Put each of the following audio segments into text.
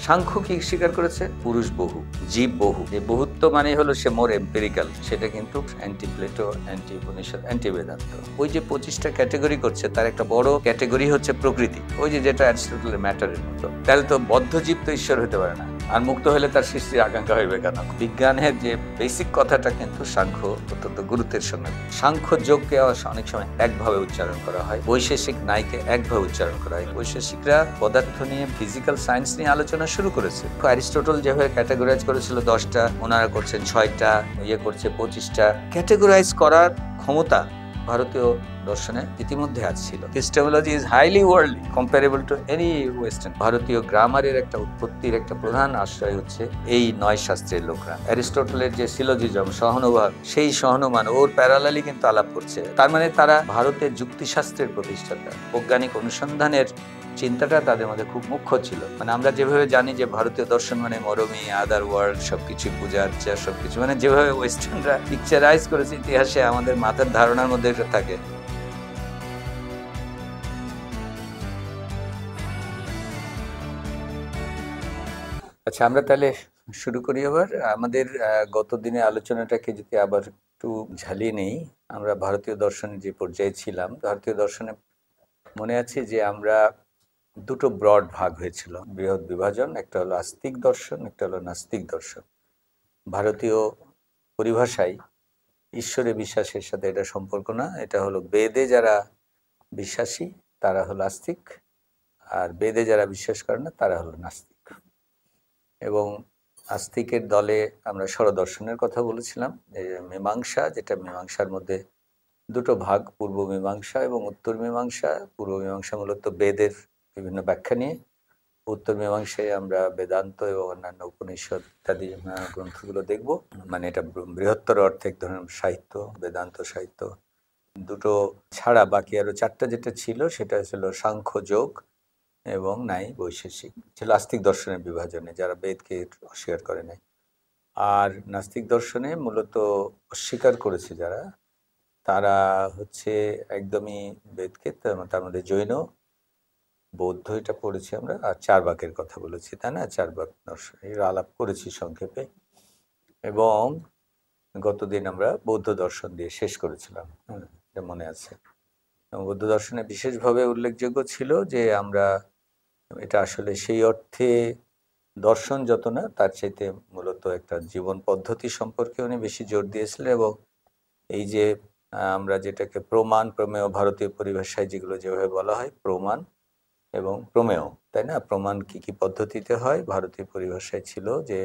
সাংখ্য কি স্বীকার করেছে? পুরুষ বহু, জীব বহু। এই বহুত্ব মানে হলো সে মোর এম্পিরিক্যাল, সেটা কিন্তু anti Plato, anti Upanishad, anti Vedanta. ওই যে 25টা ক্যাটেগরি করছে, তার একটা বড় ক্যাটেগরি হচ্ছে প্রকৃতি, ওই যে যেটা অ্যারিস্টটলের ম্যাটারের মতো। তাহলে তো বদ্ধজীব তো ঈশ্বর হতে পারে না, আর মুক্ত হলে তার সৃষ্টির আকাঙ্ক্ষা হইবে কেন? বিজ্ঞানের যে বেসিক কথাটা কিন্তু সাংখ্য অত্যন্ত গুরুত্বের সঙ্গে। সাংখ্য যোগকে অনেক সময় একভাবে উচ্চারণ করা হয়, বৈশেষিক নাইকে একভাবে উচ্চারণ করা হয়। বৈশেষিকরা পদার্থ নিয়ে, ফিজিক্যাল সায়েন্স নিয়ে আলোচনা শুরু করেছে। অ্যারিস্টটল যেভাবে ক্যাটেগরাইজ করেছিল 10টা, ওনারা করছেন 6টা, করছে 25টা। ক্যাটেগরাইজ করার ক্ষমতা ভারতীয় দর্শনে ইতিমধ্যে ছিল। Epistemology is highly worldly comparable to any western. ভারতীয় গ্রামারের একটা উৎপত্তির একটা প্রধান আশ্রয় হচ্ছে এই 9 শাস্ত্রের লোকরা। অ্যারিস্টটলের যে সিলোজিজম, সহানুভাব, সেই সহানুমান ওর প্যারালালি কিন্তু আলাপ করছে। তার মানে তারা ভারতের যুক্তিশাস্ত্রের প্রতিষ্ঠাতা। বৈজ্ঞানিক অনুসন্ধানের চিন্তাটা তাদের মধ্যে খুব মুখ্য ছিল। মানে আমরা যেভাবে জানি যে ভারতীয় দর্শন মানে মরমী, আদার ওয়ার্ল্ড, সবকিছু পূজা আর্চা, সবকিছু মানে যেভাবে ওয়েস্টার্নরা পিকচারাইজ করেছে ইতিহাসে, আমাদের মাথার ধারণার মধ্যে এটা থাকে। আচ্ছা, আমরা তাহলে শুরু করি আবার আমাদের গত দিনে আলোচনাটাকে যদি আবার একটু ঝালিয়ে নেই। আমরা ভারতীয় দর্শনের যে পর্যায়ে ছিলাম, ভারতীয় দর্শনে মনে আছে যে আমরা দুটো ব্রড ভাগ হয়েছিল, বৃহৎ বিভাজন। একটা হলো আস্তিক দর্শন, একটা হলো নাস্তিক দর্শন। ভারতীয় পরিভাষায় ঈশ্বরে বিশ্বাসের সাথে এটা সম্পর্ক না, এটা হলো বেদে যারা বিশ্বাসী তারা হলো আস্তিক, আর বেদে যারা বিশ্বাস করে না তারা হলো নাস্তিক। এবং আস্তিকের দলে আমরা স্বরদর্শনের কথা বলেছিলাম, মীমাংসা, যেটা মীমাংসার মধ্যে দুটো ভাগ, পূর্ব মীমাংসা এবং উত্তর মীমাংসা। পূর্ব মীমাংসা মূলত বেদের বিভিন্ন ব্যাখ্যা নিয়ে, উত্তর মীমাংসায় আমরা বেদান্ত এবং অন্যান্য উপনিষদ ইত্যাদি গ্রন্থগুলো দেখব। মানে এটা বৃহত্তর অর্থে এক ধরনের সাহিত্য, বেদান্ত সাহিত্য। দুটো ছাড়া বাকি আরো 4টা যেটা ছিল সেটা ছিল সাংখ্য, যোগ এবং নাই বৈশেষিক, ছিল আস্তিক দর্শনের বিভাজনে, যারা বেদকে অস্বীকার করে নাই। আর নাস্তিক দর্শনে মূলত অস্বীকার করেছে যারা, তারা হচ্ছে একদমই বেদকে, তার মধ্যে জৈন, বৌদ্ধ, এটা পড়েছি আমরা, আর চারবাকের কথা বলেছি, তাই না? চারবাক দর্শন এর আলাপ করেছি সংক্ষেপে। এবং গতদিন আমরা বৌদ্ধ দর্শন দিয়ে শেষ করেছিলাম, মনে আছে। বৌদ্ধ দর্শনে বিশেষভাবে উল্লেখযোগ্য ছিল যে আমরা এটা আসলে সেই অর্থে দর্শন যত না, তার চাইতে মূলত একটা জীবন পদ্ধতি সম্পর্কে উনি বেশি জোর দিয়েছিলেন। এবং এই যে আমরা যেটাকে প্রমাণ, প্রমেয়, ভারতীয় পরিভাষায় যেগুলো যেভাবে বলা হয় প্রমাণ এবং প্রমেয়, তাই না? প্রমাণ কি কি পদ্ধতিতে হয়, ভারতীয় পরিভাষায় ছিল যে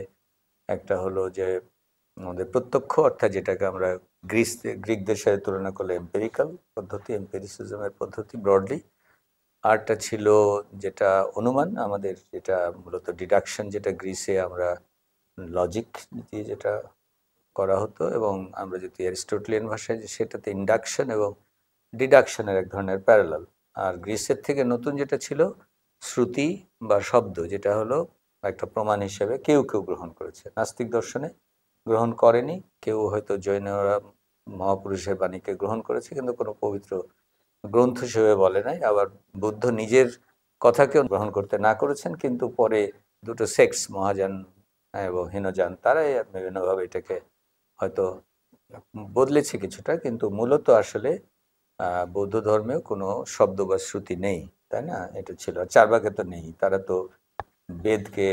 একটা হলো যে আমাদের প্রত্যক্ষ, অর্থাৎ যেটাকে আমরা গ্রিকদের সাথে তুলনা করলে এম্পেরিক্যাল পদ্ধতি, এম্পেরিসিজমের পদ্ধতি ব্রডলি। আরটা ছিল যেটা অনুমান, আমাদের যেটা মূলত ডিডাকশন, যেটা গ্রিসে আমরা লজিক দিয়ে যেটা করা হতো, এবং আমরা যদি অ্যারিস্টটলিয়ান ভাষায় সেটাতে ইন্ডাকশন এবং ডিডাকশনের এক ধরনের প্যারালাল। আর গ্রিসের থেকে নতুন যেটা ছিল শ্রুতি বা শব্দ, যেটা হলো একটা প্রমাণ হিসেবে কেউ কেউ গ্রহণ করেছে, নাস্তিক দর্শনে গ্রহণ করেনি কেউ। হয়তো জৈনরা মহাপুরুষের বাণীকে গ্রহণ করেছে কিন্তু কোনো পবিত্র গ্রন্থ হিসেবে বলে নাই। আবার বুদ্ধ নিজের কথাকেও গ্রহণ করতে না করেছেন, কিন্তু পরে দুটো সেক্টস, মহাযান এবং হীনযান, তারাই বিভিন্নভাবে এটাকে হয়তো বদলেছে কিছুটা, কিন্তু মূলত আসলে বৌদ্ধ ধর্মেও কোনো শব্দ বা শ্রুতি নেই, তাই না? এটা ছিল। আর চারবাকে তো নেই, তারা তো বেদকে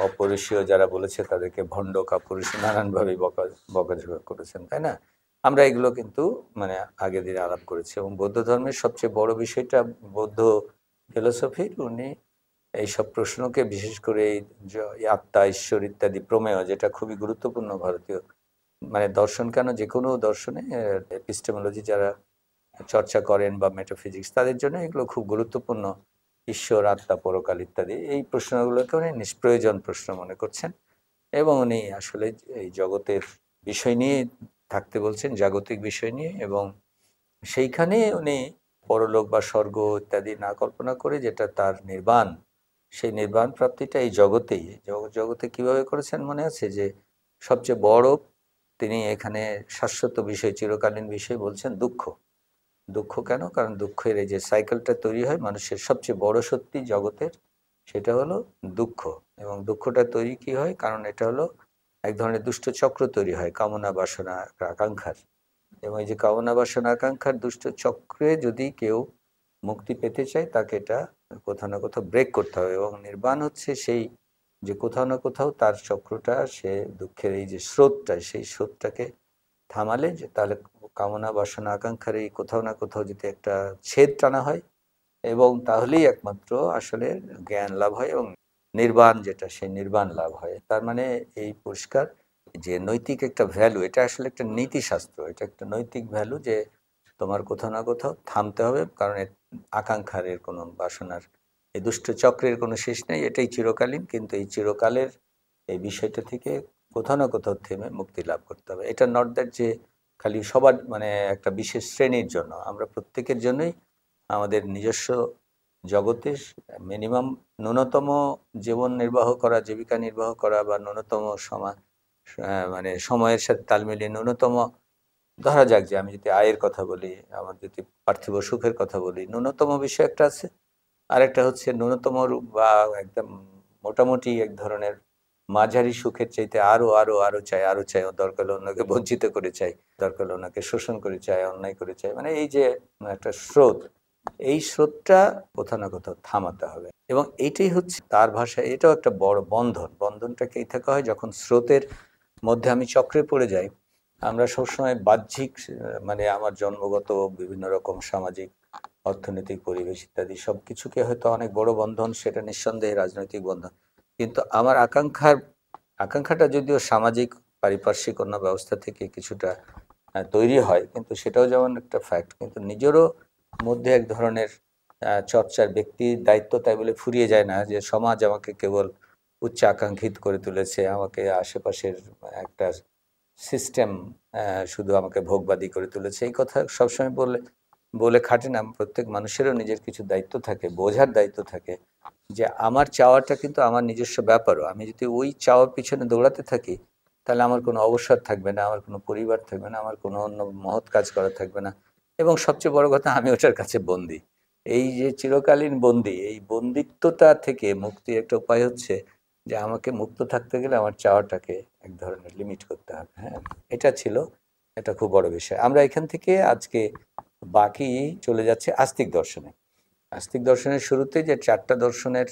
অপরিসীয় যারা বলেছে তাদেরকে ভণ্ড, কাপুরুষী নানানভাবে বকাঝকা করেছেন, তাই না? আমরা এগুলো কিন্তু মানে আগের দিনে আলাপ করেছি। এবং বৌদ্ধ ধর্মের সবচেয়ে বড় বিষয়টা, বৌদ্ধ ফিলোসফির, উনি এইসব প্রশ্নকে, বিশেষ করে এই আত্মা, ঈশ্বর ইত্যাদি প্রমেয়, যেটা খুবই গুরুত্বপূর্ণ ভারতীয় মানে দর্শন, কেন যে কোনো দর্শনে এপিস্টেমোলজি যারা চর্চা করেন বা মেটাফিজিক্স, তাদের জন্য এগুলো খুব গুরুত্বপূর্ণ। ঈশ্বর, আত্মা, পরকাল ইত্যাদি এই প্রশ্নগুলোকে উনি নিষ্প্রয়োজন প্রশ্ন মনে করছেন, এবং উনি আসলে এই জগতের বিষয় নিয়ে থাকতে বলছেন, জাগতিক বিষয় নিয়ে। এবং সেইখানে উনি পরলোক বা স্বর্গ ইত্যাদি না কল্পনা করে, যেটা তার নির্বাণ, সেই নির্বাণ প্রাপ্তিটা এই জগতেই, জগতে কিভাবে করেছেন মনে আছে? যে সবচেয়ে বড় তিনি এখানে শাশ্বত বিষয়, চিরকালীন বিষয় বলছেন দুঃখ। দুঃখ কেন? কারণ দুঃখের এই যে সাইকেলটা তৈরি হয় মানুষের, সবচেয়ে বড় সত্যি জগতের সেটা হলো দুঃখ। এবং দুঃখটা তৈরি কি হয়, কারণ এটা হলো এক ধরনের দুষ্ট চক্র তৈরি হয় কামনা বাসনা আকাঙ্ক্ষার। এবং এই যে কামনা বাসনা আকাঙ্ক্ষার দুষ্ট চক্রে যদি কেউ মুক্তি পেতে চায়, তাকে এটা কোথাও না কোথাও ব্রেক করতে হবে। এবং নির্বাণ হচ্ছে সেই যে কোথাও না কোথাও তার চক্রটা, সে দুঃখের এই যে স্রোতটা, সেই স্রোতটাকে থামালে, যে তাহলে কামনা বাসনা আকাঙ্ক্ষার এই কোথাও না কোথাও যদি একটা ছেদ টানা হয়, এবং তাহলেই একমাত্র আসলে জ্ঞান লাভ হয় এবং নির্বাণ যেটা, সেই নির্বাণ লাভ হয়। তার মানে এই পরিষ্কার যে নৈতিক একটা ভ্যালু, এটা আসলে একটা নীতিশাস্ত্র, এটা একটা নৈতিক ভ্যালু যে তোমার কোথাও না কোথাও থামতে হবে, কারণ আকাঙ্ক্ষার এর কোনো বাসনার এই দুষ্ট চক্রের কোনো শেষ নেই, এটাই চিরকালীন। কিন্তু এই চিরকালের এই বিষয়টা থেকে কোথাও না কোথাও থেমে মুক্তি লাভ করতে হবে। এটা নট দ্যাট যে খালি সবার মানে একটা বিশেষ শ্রেণীর জন্য, আমরা প্রত্যেকের জন্যই আমাদের নিজস্ব জগতে মিনিমাম ন্যূনতম জীবন নির্বাহ করা, জীবিকা নির্বাহ করা, বা ন্যূনতম মানে সময়ের সাথে তাল মিলিয়ে ন্যূনতম, ধরা যাক যে আমি যদি আয়ের কথা বলি, আমার যদি পার্থিব সুখের কথা বলি, ন্যূনতম বিষয় একটা আছে। আর একটা হচ্ছে ন্যূনতম রূপ বা একদম মোটামুটি এক ধরনের মাঝারি সুখের চাইতে আরো আরো আরো চাই, আরো চাই, দরকার হলে অন্যকে বঞ্চিত করে চাই, দরকার হলে ওনাকে শোষণ করে চাই, অন্যায় করে চাই, মানে এই যে একটা স্রোত, এই স্রোতটা কোথাও না কোথাও থামাতে হবে। এবং এইটাই হচ্ছে তার ভাষায়, এটাও একটা বড় বন্ধন। বন্ধনটাকে এই থাকা হয় যখন স্রোতের মধ্যে আমি চক্রে পড়ে যাই। আমরা সবসময় বাহ্যিক মানে আমার জন্মগত বিভিন্ন রকম সামাজিক, অর্থনৈতিক পরিবেশ ইত্যাদি সব কিছুকে হয়তো অনেক বড় বন্ধন, সেটা নিঃসন্দেহে রাজনৈতিক বন্ধন। কিন্তু আমার আকাঙ্ক্ষাটা যদিও সামাজিক পারিপার্শ্বিক অন্য ব্যবস্থা থেকে কিছুটা তৈরি হয়, কিন্তু সেটাও যেমন একটা ফ্যাক্ট, কিন্তু নিজেরও মধ্যে এক ধরনের চর্চার, ব্যক্তির দায়িত্ব তাই বলে ফুরিয়ে যায় না যে সমাজ আমাকে কেবল উচ্চ আকাঙ্ক্ষিত করে তুলেছে, আমাকে আশেপাশের একটা সিস্টেম শুধু আমাকে ভোগবাদী করে তুলেছে, এই কথা সবসময় বলে খাটে না। প্রত্যেক মানুষেরও নিজের কিছু দায়িত্ব থাকে, বোঝার দায়িত্ব থাকে যে আমার চাওয়াটা কিন্তু আমার নিজস্ব ব্যাপারও। আমি যদি ওই চাওয়ার পিছনে দৌড়াতে থাকি, তাহলে আমার কোনো অবসর থাকবে না, আমার কোনো পরিবার থাকবে না, আমার কোনো অন্য মহৎ কাজ করা থাকবে না। এবং সবচেয়ে বড় কথা, আমি ওটার কাছে বন্দী। এই যে চিরকালীন বন্দী, এই বন্দিত্বটা থেকে মুক্তির একটা উপায় হচ্ছে যে আমাকে মুক্ত থাকতে গেলে আমার চাওয়াটাকে এক ধরনের লিমিট করতে হবে। হ্যাঁ, এটা ছিল, এটা খুব বড় বিষয়। আমরা এখান থেকে আজকে বাকি চলে যাচ্ছে আস্তিক দর্শনে। আস্তিক দর্শনের শুরুতে যে চারটা দর্শনের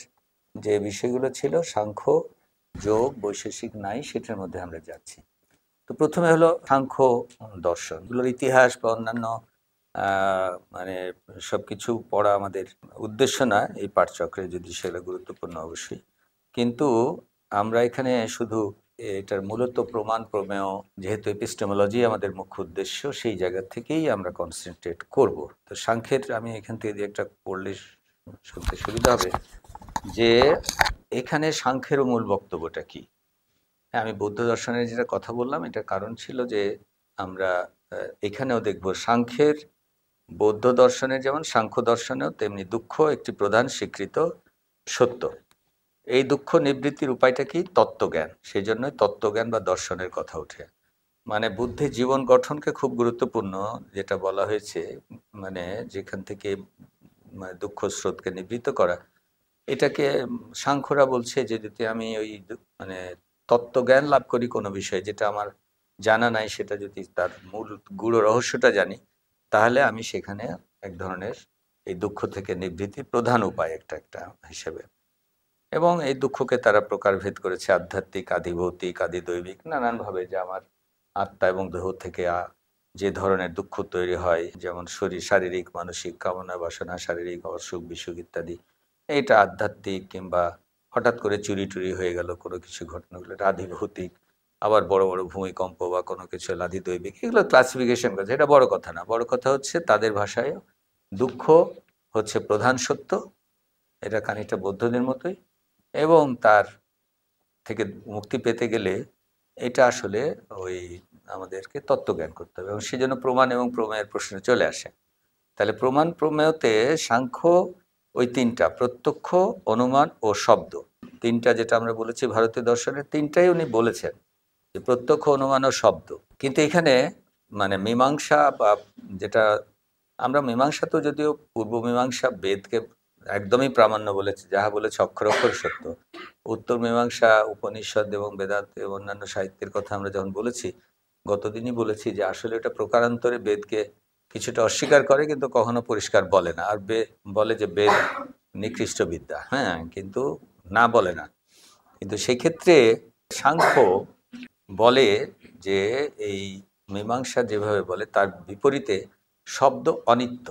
যে বিষয়গুলো ছিল, সাংখ্য, যোগ, বৈশেষিক নাই, সেটার মধ্যে আমরা যাচ্ছি। তো প্রথমে হলো সাংখ্য দর্শন। এগুলোর ইতিহাস বা অন্যান্য মানে সবকিছু পড়া আমাদের উদ্দেশ্য না এই পাঠচক্রে, যদি সেগুলো গুরুত্বপূর্ণ অবশ্যই। কিন্তু আমরা এখানে শুধু এটার মূলত প্রমাণ প্রমেয়, যেহেতু এপিস্টেমোলজি আমাদের মুখ্য উদ্দেশ্য, সেই জায়গা থেকেই আমরা কনসেন্ট্রেট করব। তো সাংখ্যের আমি এখান থেকে একটা পড়লে শুনতে সুবিধা হবে যে এখানে সাংখ্যেরও মূল বক্তব্যটা কি। হ্যাঁ, আমি বৌদ্ধ দর্শনের যেটা কথা বললাম, এটার কারণ ছিল যে আমরা এখানেও দেখব সাংখ্যের, বৌদ্ধ দর্শনের যেমন সাংখ্য দর্শনেও তেমনি দুঃখ একটি প্রধান স্বীকৃত সত্য। এই দুঃখ নিবৃত্তির উপায়টা কি? তত্ত্বজ্ঞান। সেই জন্যই তত্ত্বজ্ঞান বা দর্শনের কথা ওঠে। মানে বুদ্ধের জীবন গঠনকে খুব গুরুত্বপূর্ণ, যেটা বলা হয়েছে, মানে যেখান থেকে মানে দুঃখ স্রোতকে নিবৃত্ত করা, এটাকে সাংখ্যরা বলছে যে যদি আমি ওই মানে তত্ত্বজ্ঞান লাভ করি কোনো বিষয়ে যেটা আমার জানা নাই, সেটা যদি তার মূল গূঢ় রহস্যটা জানি, তাহলে আমি সেখানে এক ধরনের এই দুঃখ থেকে নিবৃত্তির প্রধান উপায় একটা একটা হিসেবে। এবং এই দুঃখকে তারা প্রকারভেদ করেছে আধ্যাত্মিক, আধিভৌতিক, আদিদৈবিক, নানানভাবে, যে আমার আত্মা এবং দেহ থেকে যে ধরনের দুঃখ তৈরি হয়, যেমন শারীরিক, মানসিক, কামনা বাসনা, শারীরিক অসুখ বিসুখ ইত্যাদি, এটা আধ্যাত্মিক, কিংবা হঠাৎ করে চুরি টুরি হয়ে গেল কোনো কিছু ঘটনাগুলো, এটা আধিভৌতিক। আবার বড় বড় ভূমিকম্প বা কোনো কিছু আদিদৈবিক, এগুলো ক্লাসিফিকেশন করছে, এটা বড় কথা না। বড় কথা হচ্ছে তাদের ভাষায় দুঃখ হচ্ছে প্রধান সত্য, এটা খানিকটা বৌদ্ধদের মতোই। এবং তার থেকে মুক্তি পেতে গেলে এটা আসলে ওই আমাদেরকে তত্ত্বজ্ঞান করতে হবে, এবং সেজন্য প্রমাণ এবং প্রমেয়ের প্রশ্ন চলে আসে। তাহলে প্রমাণ প্রমেয়তে সাংখ্য ওই তিনটা, প্রত্যক্ষ, অনুমান ও শব্দ, তিনটা যেটা আমরা বলেছি ভারতীয় দর্শনের, তিনটাই উনি বলেছেন যে প্রত্যক্ষ, অনুমান ও শব্দ। কিন্তু এখানে মানে মীমাংসা বা যেটা আমরা মীমাংসা, তো যদিও পূর্ব মীমাংসা বেদকে একদমই প্রামাণ্য বলেছে, যাহা বলেছে অক্ষর অক্ষর সত্য। উত্তর মীমাংসা, উপনিষদ এবং বেদান্ত এবং অন্যান্য সাহিত্যের কথা আমরা যখন বলেছি, গতদিনই বলেছি যে আসলে এটা প্রকারান্তরে বেদকে কিছুটা অস্বীকার করে, কিন্তু কখনো পরিষ্কার বলে না। আর বলে যে বেদ নিকৃষ্ট বিদ্যা, হ্যাঁ, কিন্তু না বলে না। কিন্তু সেই ক্ষেত্রে সাংখ্য বলে যে এই মীমাংসা যেভাবে বলে তার বিপরীতে শব্দ অনিত্য,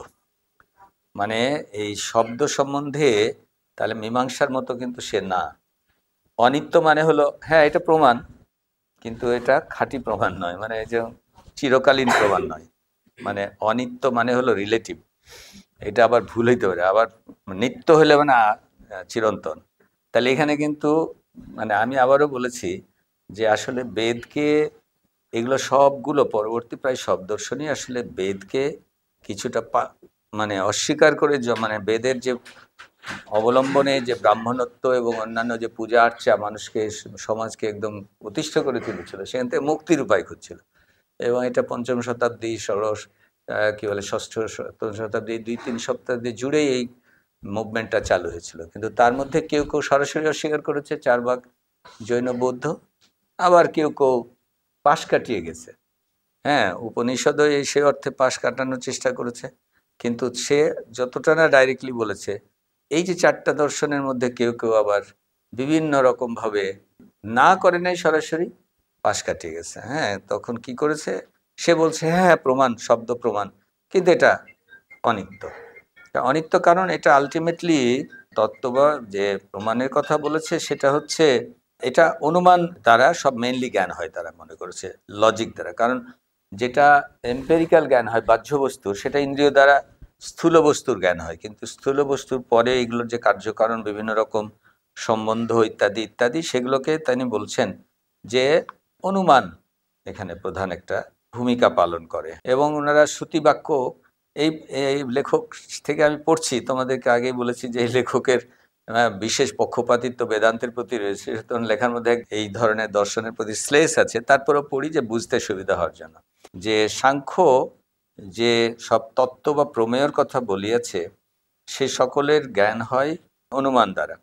মানে এই শব্দ সম্বন্ধে তাহলে মীমাংসার মতো কিন্তু সে না। অনিত্য মানে হলো হ্যাঁ এটা প্রমাণ, কিন্তু এটা খাঁটি প্রমাণ নয়, মানে এই যে চিরকালীন প্রমাণ নয়। মানে অনিত্য মানে হলো রিলেটিভ, এটা আবার ভুল হইতে পারে। আবার নিত্য হলে মানে চিরন্তন। তাহলে এখানে কিন্তু মানে আমি আবারও বলেছি যে আসলে বেদকে, এগুলো সবগুলো পরবর্তী প্রায় সব দর্শনই আসলে বেদকে কিছুটা মানে অস্বীকার করে, মানে বেদের যে অবলম্বনে যে ব্রাহ্মণত্ব এবং অন্যান্য যে পূজা আর্চা মানুষকে, সমাজকে একদম প্রতিষ্ঠা করে তুলেছিল, সেখান থেকে মুক্তির উপায় খুঁজছিল। এবং এটা পঞ্চম শতাব্দী, ষোড়শ কি বলে ষষ্ঠ শতাব্দী, 2-3 শতাব্দী জুড়েই এই মুভমেন্টটা চালু হয়েছিল। কিন্তু তার মধ্যে কেউ কেউ সরাসরি অস্বীকার করেছে, 4 ভাগ জৈন বৌদ্ধ, আবার কেউ কেউ পাশ কাটিয়ে গেছে। হ্যাঁ, উপনিষদও সে অর্থে পাশ কাটানোর চেষ্টা করেছে, কিন্তু সে যতটা না ডাইরেক্টলি বলেছে, এই যে 4টা দর্শনের মধ্যে কেউ কেউ আবার বিভিন্ন রকমভাবে না করে নাই, সরাসরি পাশ কাটিয়ে গেছে। হ্যাঁ, তখন কি করেছে, সে বলছে হ্যাঁ প্রমাণ, শব্দ প্রমাণ, কিন্তু এটা অনিত্য। অনিত্য কারণ এটা আলটিমেটলি তত্ত্ব বা যে প্রমাণের কথা বলেছে সেটা হচ্ছে, এটা অনুমান দ্বারা সব মেইনলি জ্ঞান হয়, তারা মনে করেছে লজিক দ্বারা। কারণ যেটা এম্পেরিক্যাল জ্ঞান হয় বাহ্য বস্তুর, সেটা ইন্দ্রিয় দ্বারা স্থূল বস্তুর জ্ঞান হয়, কিন্তু স্থূল বস্তুর পরে এগুলোর যে কার্যকারণ, বিভিন্ন রকম সম্বন্ধ ইত্যাদি ইত্যাদি, সেগুলোকে তিনি বলছেন যে অনুমান এখানে প্রধান একটা ভূমিকা পালন করে। এবং ওনারা শ্রুতিবাক্য, এই এই লেখক থেকে আমি পড়ছি, তোমাদেরকে আগেই বলেছি যে এই লেখকের বিশেষ পক্ষপাতিত্ব বেদান্তের প্রতি রয়েছে, সুতরাং লেখার মধ্যে এই ধরনের দর্শনের প্রতি শ্লেষ আছে। তারপরেও পড়ি যে বুঝতে সুবিধা হওয়ার জন্য, যে সাংখ্য যে সব তত্ত্ব বা প্রমেয়র কথা বলিয়াছে, সে সকলের জ্ঞান হয় অনুমান দ্বারা।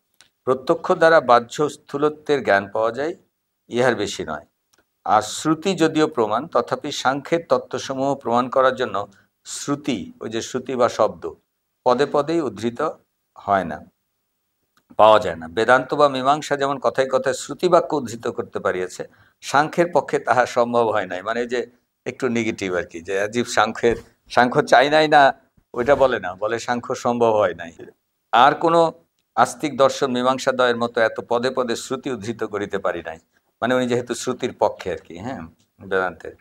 প্রত্যক্ষ দ্বারা বাহ্য স্থূলত্বের জ্ঞান পাওয়া যায়, ইহার বেশি নয়। আর শ্রুতি যদিও প্রমাণ, তথাপি সাংখ্যের তত্ত্বসমূহ প্রমাণ করার জন্য শ্রুতি, ওই যে শ্রুতি বা শব্দ, পদে পদেই উদ্ধৃত হয় না, পাওয়া যায় না। বেদান্ত বা মীমাংসা যেমন কথায় কথায় শ্রুতিবাক্য উদ্ধৃত করতে পারিয়াছে, সাংখ্যের পক্ষে তাহা সম্ভব হয় নাই। মানে যে একটু নেগেটিভ আর কি, যে আজীব সাংখ্য চাই নাই না, ওইটা বলে না, বলে সাংখ্য সম্ভব হয় নাই। আর কোনো আস্তিক দর্শন মীমাংসা দয়ের মতো এত পদে পদে শ্রুতি উদ্ধৃত করিতে পারি নাই। মানে উনি যেহেতু শ্রুতির পক্ষে আর কি, হ্যাঁ, বেদান্তের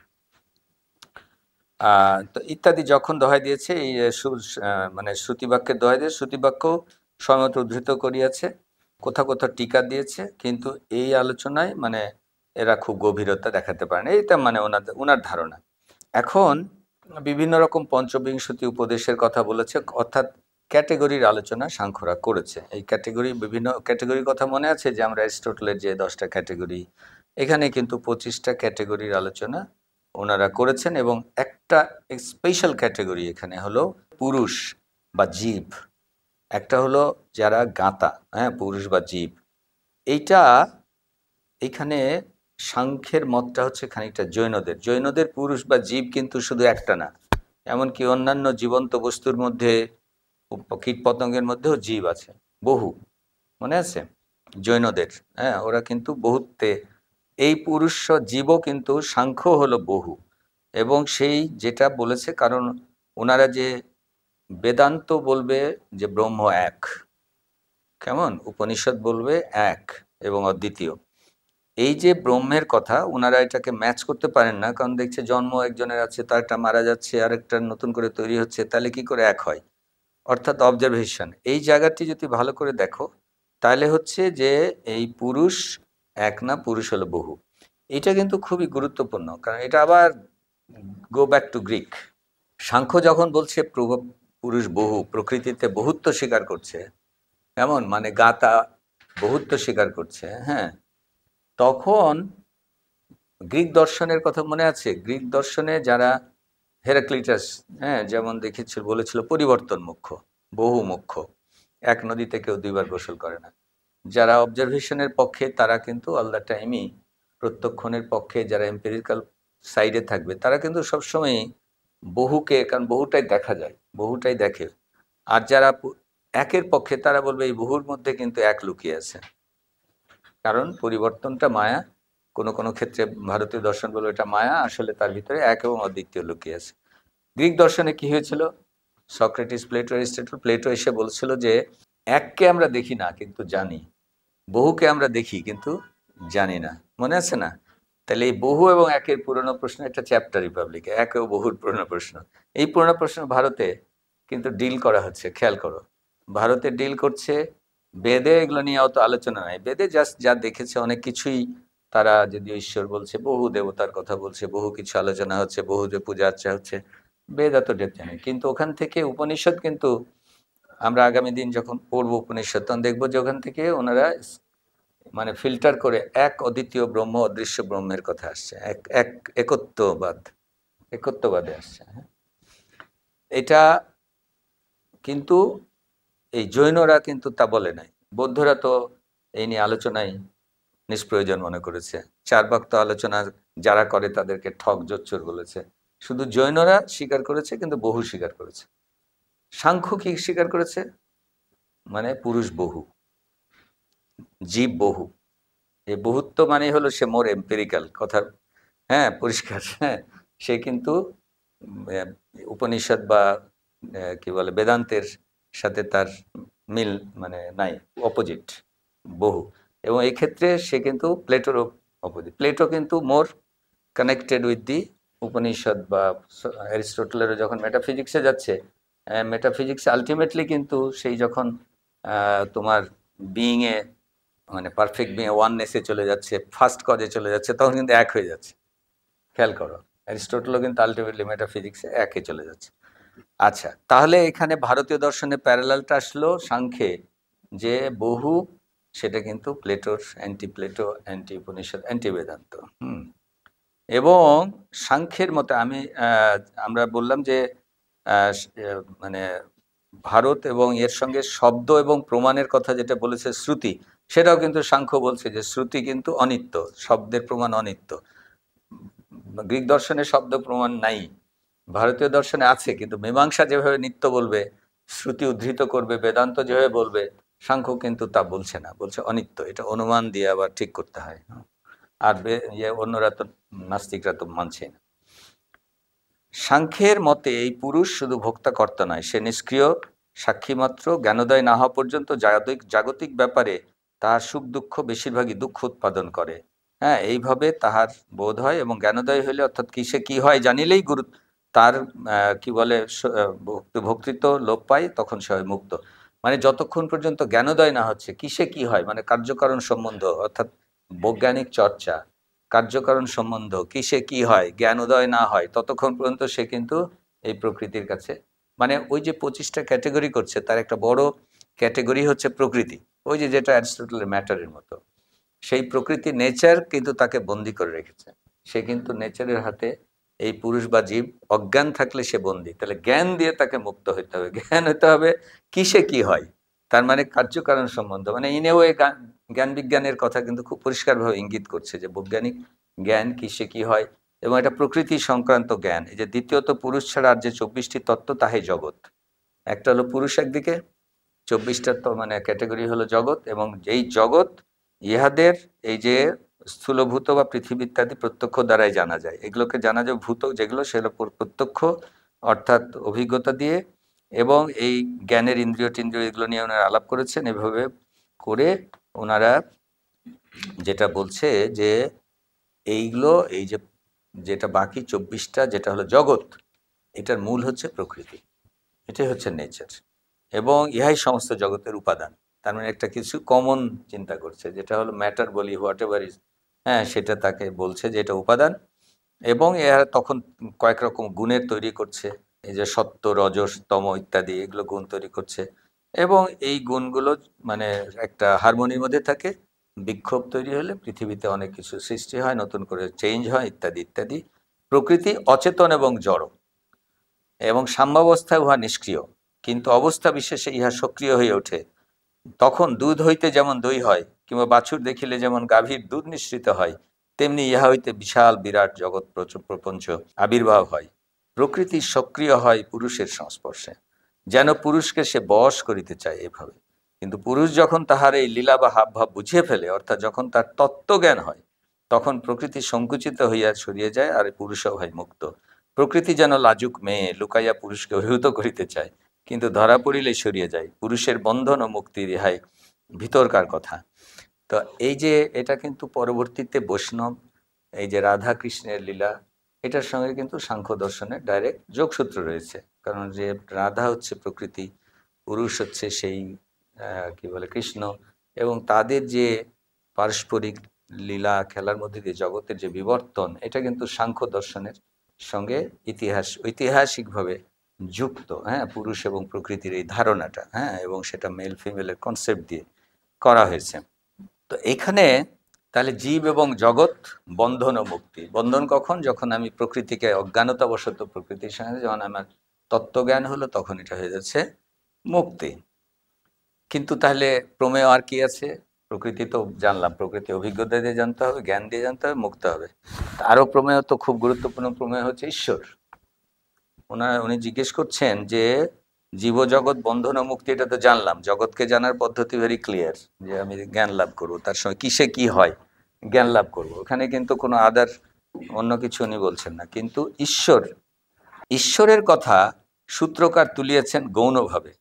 তো ইত্যাদি যখন দোহাই দিয়েছে, এই মানে শ্রুতিবাক্যের দোহাই দিয়ে শ্রুতিবাক্য সময়মত উদ্ধৃত করিয়াছে, কোথাও কোথাও টিকা দিয়েছে, কিন্তু এই আলোচনায় মানে এরা খুব গভীরতা দেখাতে পারে না, এটা মানে ওনার ধারণা। এখন বিভিন্ন রকম পঞ্চবিংশতি উপদেশের কথা বলেছে, অর্থাৎ ক্যাটেগরির আলোচনা সাংখ্যরা করেছে। এই ক্যাটেগরি, বিভিন্ন ক্যাটেগরির কথা মনে আছে যে আমরা অ্যারিস্টটলের যে 10টা ক্যাটেগরি, এখানে কিন্তু 25টা ক্যাটেগরির আলোচনা ওনারা করেছেন। এবং একটা স্পেশাল ক্যাটেগরি এখানে হলো পুরুষ বা জীব, একটা হলো যারা গাঁতা, হ্যাঁ, পুরুষ বা জীব। এইটা এখানে সাংখ্যের মতটা হচ্ছে খানিকটা জৈনদের পুরুষ বা জীব কিন্তু শুধু একটা না, এমনকি অন্যান্য জীবন্ত বস্তুর মধ্যে, কীট পতঙ্গের মধ্যেও জীব আছে বহু, মনে আছে জৈনদের, হ্যাঁ, ওরা কিন্তু বহুত্বে। এই পুরুষ জীবও কিন্তু সাংখ্য হলো বহু। এবং সেই যেটা বলেছে, কারণ ওনারা যে বেদান্ত বলবে যে ব্রহ্ম এক, কেমন উপনিষদ বলবে এক এবং অদ্বিতীয়, এই যে ব্রহ্মের কথা ওনারা এটাকে ম্যাচ করতে পারেন না, কারণ দেখছে জন্ম একজনের আছে, তারটা মারা যাচ্ছে, আরেকটা নতুন করে তৈরি হচ্ছে, তাহলে কি করে এক হয়? অর্থাৎ অবজারভেশন, এই জায়গাটি যদি ভালো করে দেখো, তাহলে হচ্ছে যে এই পুরুষ এক না, পুরুষ হলো বহু। এটা কিন্তু খুবই গুরুত্বপূর্ণ, কারণ এটা আবার go back to Greek. Samkhya যখন বলছে পুরুষ বহু, প্রকৃতিতে বহুত্ব স্বীকার করছে, এমন মানে গাতা বহুত্ব স্বীকার করছে, হ্যাঁ, তখন গ্রিক দর্শনের কথা মনে আছে? গ্রিক দর্শনে যারা হেরাক্লিটাস, হ্যাঁ, যেমন দেখেছিল, বলেছিল পরিবর্তন মুখ্য, বহু মুখ্য, এক নদীতে কেউ দুইবার গোসল করে না। যারা অবজারভেশনের পক্ষে তারা কিন্তু অল দ্য টাইমই, প্রত্যক্ষণের পক্ষে যারা এম্পিরিক্যাল সাইডে থাকবে তারা কিন্তু সবসময়ই বহুকে, কারণ বহুটাই দেখা যায়, বহুটাই দেখে। আর যারা একের পক্ষে তারা বলবে এই বহুর মধ্যে কিন্তু এক লুকিয়ে আছে, কারণ পরিবর্তনটা মায়া। কোনো কোনো ক্ষেত্রে ভারতীয় দর্শন বলবে এটা মায়া, আসলে তার ভিতরে এক এবং অদ্বিতীয় লুকিয়ে আছে। গ্রিক দর্শনে কি হয়েছিল? Socrates, Plato, Aristotle. প্লেটো এসে বলছিল যে এককে আমরা দেখি না কিন্তু জানি, বহুকে আমরা দেখি কিন্তু জানি না। মনে আছে না? তাহলে এই বহু এবং একের পুরনো প্রশ্ন, একটা চ্যাপ্টার রিপাবলিকে, এক ও বহুর পুরনো প্রশ্ন। এই পুরনো প্রশ্ন ভারতে কিন্তু ডিল করা হচ্ছে, খেয়াল করো। ভারতে ডিল করছে, বেদে এগুলো নিয়ে অত আলোচনা নাই। বেদে জাস্ট যা দেখেছে অনেক কিছুই, তারা যদিও ঈশ্বর বলছে, বহু দেবতার কথা বলছে, বহু কিছু আলোচনা হচ্ছে, বহু যে পূজা আর্চা হচ্ছে, বেদ এত ডেপথ জানে। কিন্তু ওখান থেকে উপনিষদ, কিন্তু আমরা আগামী দিন যখন পড়বো উপনিষদ তখন দেখবো যে ওখান থেকে ওনারা মানে ফিল্টার করে এক অদ্বিতীয় ব্রহ্ম, অদৃশ্য ব্রহ্মের কথা আসছে, এক এক একত্ববাদে আসছে। এটা কিন্তু এই জৈনরা কিন্তু তা বলে নাই। বৌদ্ধরা তো এই নিয়ে আলোচনায় নিষ্প্রয়োজন মনে করেছে। চার্বাক তো আলোচনা যারা করে তাদেরকে ঠক জোচ্চোর বলেছে। শুধু জৈনরা স্বীকার করেছে, কিন্তু বহু স্বীকার করেছে। সাংখ্য কি স্বীকার করেছে? মানে পুরুষ বহু, জীব বহু। এই বহুত্ব মানে হলো সে মোর এম্পিরিক্যাল কথার, হ্যাঁ, পরিষ্কার। হ্যাঁ, সে কিন্তু উপনিষদ বা কি বলে বেদান্তের সাথে তার মিল মানে নাই, অপোজিট, বহু। এবং এই ক্ষেত্রে সে কিন্তু প্লেটোর অপোজিট। প্লেটো কিন্তু more connected with the Upanishad, বা অ্যারিস্টটলেরও যখন মেটাফিজিক্সে যাচ্ছে, মেটাফিজিক্স আলটিমেটলি কিন্তু সেই যখন তোমার বিইংয়ে, মানে পারফেক্ট বিইংয়ে ওয়াননেসে চলে যাচ্ছে, ফার্স্ট কজে চলে যাচ্ছে, তখন কিন্তু এক হয়ে যাচ্ছে। খেয়াল করো, অ্যারিস্টটলও কিন্তু আলটিমেটলি মেটাফিজিক্সে একে চলে যাচ্ছে। আচ্ছা, তাহলে এখানে ভারতীয় দর্শনে প্যারালালটা আসলো সাংখ্যে, যে বহু, সেটা কিন্তু প্লেটোর anti Plato, anti Upanishad, anti Vedanta. এবং সাংখ্যের মতে আমরা বললাম যে মানে ভারত এবং এর সঙ্গে শব্দ এবং প্রমাণের কথা যেটা বলেছে শ্রুতি, সেটাও কিন্তু সাংখ্য বলছে যে শ্রুতি কিন্তু অনিত্য, শব্দের প্রমাণ অনিত্য। গ্রিক দর্শনে শব্দ প্রমাণ নাই, ভারতীয় দর্শনে আছে, কিন্তু মীমাংসা যেভাবে নিত্য বলবে, শ্রুতি উদ্ধৃত করবে, বেদান্ত যেভাবে বলবে, সাংখ্য কিন্তু তা বলছে না, বলছে অনিত্য। এটা অনুমান দিয়ে আবার ঠিক করতে হয়। আর অন্যরা তো, নাস্তিকরা তো মানছে না। সাংখ্যের মতে এই পুরুষ শুধু ভোক্তা কর্তা নয়, সে নিষ্ক্রিয় সাক্ষী মাত্র। জ্ঞানোদয় না হওয়া পর্যন্ত জাগতিক ব্যাপারে তাহার সুখ দুঃখ বেশিরভাগই দুঃখ উৎপাদন করে। হ্যাঁ, এইভাবে তাহার বোধ হয়, এবং জ্ঞানোদয় হইলে, অর্থাৎ কিসে কি হয় জানিলেই গুরু তার কি বলে ভক্তিত্ব লোপ পায়, তখন সে হয় মুক্ত। মানে যতক্ষণ পর্যন্ত জ্ঞানোদয় না হচ্ছে কিসে কি হয়, মানে কার্যকারণ সম্বন্ধ, অর্থাৎ বৈজ্ঞানিক চর্চা, কার্যকারণ সম্বন্ধ, কিসে কি হয়, জ্ঞান উদয় না হয়, ততক্ষণ পর্যন্ত সে কিন্তু এই প্রকৃতির কাছে, মানে ওই যে 25টা ক্যাটেগরি করছে তার একটা বড় ক্যাটেগরি হচ্ছে প্রকৃতি। ওই যে যেটা অ্যারিস্টটলের ম্যাটারের মতো, সেই প্রকৃতি, নেচার কিন্তু তাকে বন্দি করে রেখেছে। সে কিন্তু নেচারের হাতে, এই পুরুষ বা জীব অজ্ঞান থাকলে সে বন্দি। তাহলে জ্ঞান দিয়ে তাকে মুক্ত হইতে হবে। জ্ঞান হইতে হবে কিসে কি হয়, তার মানে কার্যকারণ সম্বন্ধ। মানে ইনে ওয়ে জ্ঞান বিজ্ঞানের কথা কিন্তু খুব পরিষ্কারভাবে ইঙ্গিত করছে যে বৈজ্ঞানিক জ্ঞান কিসে কি হয়, এবং এটা প্রকৃতি সংক্রান্ত জ্ঞান। এই যে দ্বিতীয়ত পুরুষ ছাড়া আর যে 24টি তত্ত্ব, তাহাই জগৎ। একটা হলো পুরুষ একদিকে, 24টা তো মানে ক্যাটেগরি হলো জগৎ, এবং যেই জগৎ ইহাদের এই যে স্থূলভূত বা পৃথিবী ইত্যাদি প্রত্যক্ষ দ্বারাই জানা যায়। এগুলোকে জানা যায় ভূত যেগুলো, সেগুলো প্রত্যক্ষ, অর্থাৎ অভিজ্ঞতা দিয়ে, এবং এই জ্ঞানের ইন্দ্রিয় টিন্দ্রিয় এগুলো নিয়ে ওনারা আলাপ করেছেন। এভাবে করে ওনারা যেটা বলছে যে এইগুলো, এই যে যেটা বাকি 24টা যেটা হলো জগৎ, এটার মূল হচ্ছে প্রকৃতি, এটাই হচ্ছে নেচার, এবং ইহাই সমস্ত জগতের উপাদান। তার মানে একটা কিছু কমন চিন্তা করছে, যেটা হলো ম্যাটার বলি, হোয়াট এভার ইজ, হ্যাঁ, সেটা তাকে বলছে যে এটা উপাদান। এবং এরা তখন কয়েক রকম গুণের তৈরি করছে, এই যে সত্য, রজস, তম ইত্যাদি, এগুলো গুণ তৈরি করছে। এবং এই গুণগুলো মানে একটা হারমোনির মধ্যে থাকে। বিক্ষোভ তৈরি হলে পৃথিবীতে অনেক কিছু সৃষ্টি হয়, নতুন করে চেঞ্জ হয়, ইত্যাদি ইত্যাদি। প্রকৃতি অচেতন এবং জড়, এবং সাম্যাবস্থায় উহা নিষ্ক্রিয়, কিন্তু অবস্থা বিশেষে ইহা সক্রিয় হয়ে ওঠে। তখন দুধ হইতে যেমন দই হয়, কিংবা বাছুর দেখিলে যেমন গাভীর দুধ নিঃসৃত হয়, তেমনি ইহা হইতে বিশাল বিরাট জগৎ প্রপঞ্চ আবির্ভাব হয়। প্রকৃতি সক্রিয় হয় পুরুষের সংস্পর্শে, যেন পুরুষকে সে বশ করিতে চায় এভাবে। কিন্তু পুরুষ যখন তাহার এই লীলা বা হাবভাব বুঝিয়ে ফেলে, অর্থাৎ যখন তার তত্ত্বজ্ঞান হয়, তখন প্রকৃতি সংকুচিত হইয়া সরিয়ে যায়, আর পুরুষও হয় মুক্ত। প্রকৃতি যেন লাজুক মেয়ে, লুকাইয়া পুরুষকে অভিভূত করিতে চায়, কিন্তু ধরা পড়িলে সরিয়ে যায়। পুরুষের বন্ধন ও মুক্তি রেহাই ভিতরকার কথা। তো এই যে এটা কিন্তু পরবর্তীতে বৈষ্ণব, এই যে রাধা কৃষ্ণের লীলা, এটার সঙ্গে কিন্তু সাংখ্য দর্শনের ডাইরেক্ট যোগসূত্র রয়েছে। কারণ যে রাধা হচ্ছে প্রকৃতি, পুরুষ হচ্ছে সেই কি বলে কৃষ্ণ, এবং তাদের যে পারস্পরিক লীলা খেলার মধ্যে দিয়ে জগতের যে বিবর্তন, এটা কিন্তু সাংখ্য দর্শনের সঙ্গে ঐতিহাসিকভাবে যুক্ত। হ্যাঁ, পুরুষ এবং প্রকৃতির এই ধারণাটা, হ্যাঁ, এবং সেটা মেল ফিমেলের কনসেপ্ট দিয়ে করা হয়েছে। তো এখানে তাহলে জীব এবং জগৎ, বন্ধন ও মুক্তি। বন্ধন কখন? যখন আমি প্রকৃতিকে অজ্ঞানতাবশত প্রকৃতির সঙ্গে যখন আমার তত্ত্বজ্ঞান হলো, তখন এটা হয়ে যাচ্ছে মুক্তি। কিন্তু তাহলে প্রমেয় আর কি আছে? প্রকৃতি তো জানলাম, প্রকৃতি অভিজ্ঞতা দিয়ে জানতে হবে, জ্ঞান দিয়ে জানতে হবে, মুক্ত হবে। আরও প্রমেয় তো খুব গুরুত্বপূর্ণ প্রমেয় হচ্ছে ঈশ্বর। উনি জিজ্ঞেস করছেন যে জীবজগৎ বন্ধন ও মুক্তি, এটা তো জানলাম, জগৎকে জানার পদ্ধতি ভেরি ক্লিয়ার, যে আমি জ্ঞান লাভ করবো, তার সঙ্গে কিসে কি হয় জ্ঞান লাভ করবো। ওখানে কিন্তু কোনো আদার অন্য কিছু উনি বলছেন না। কিন্তু ঈশ্বরের কথা সূত্রকার তুলিয়েছেন গৌণভাবে,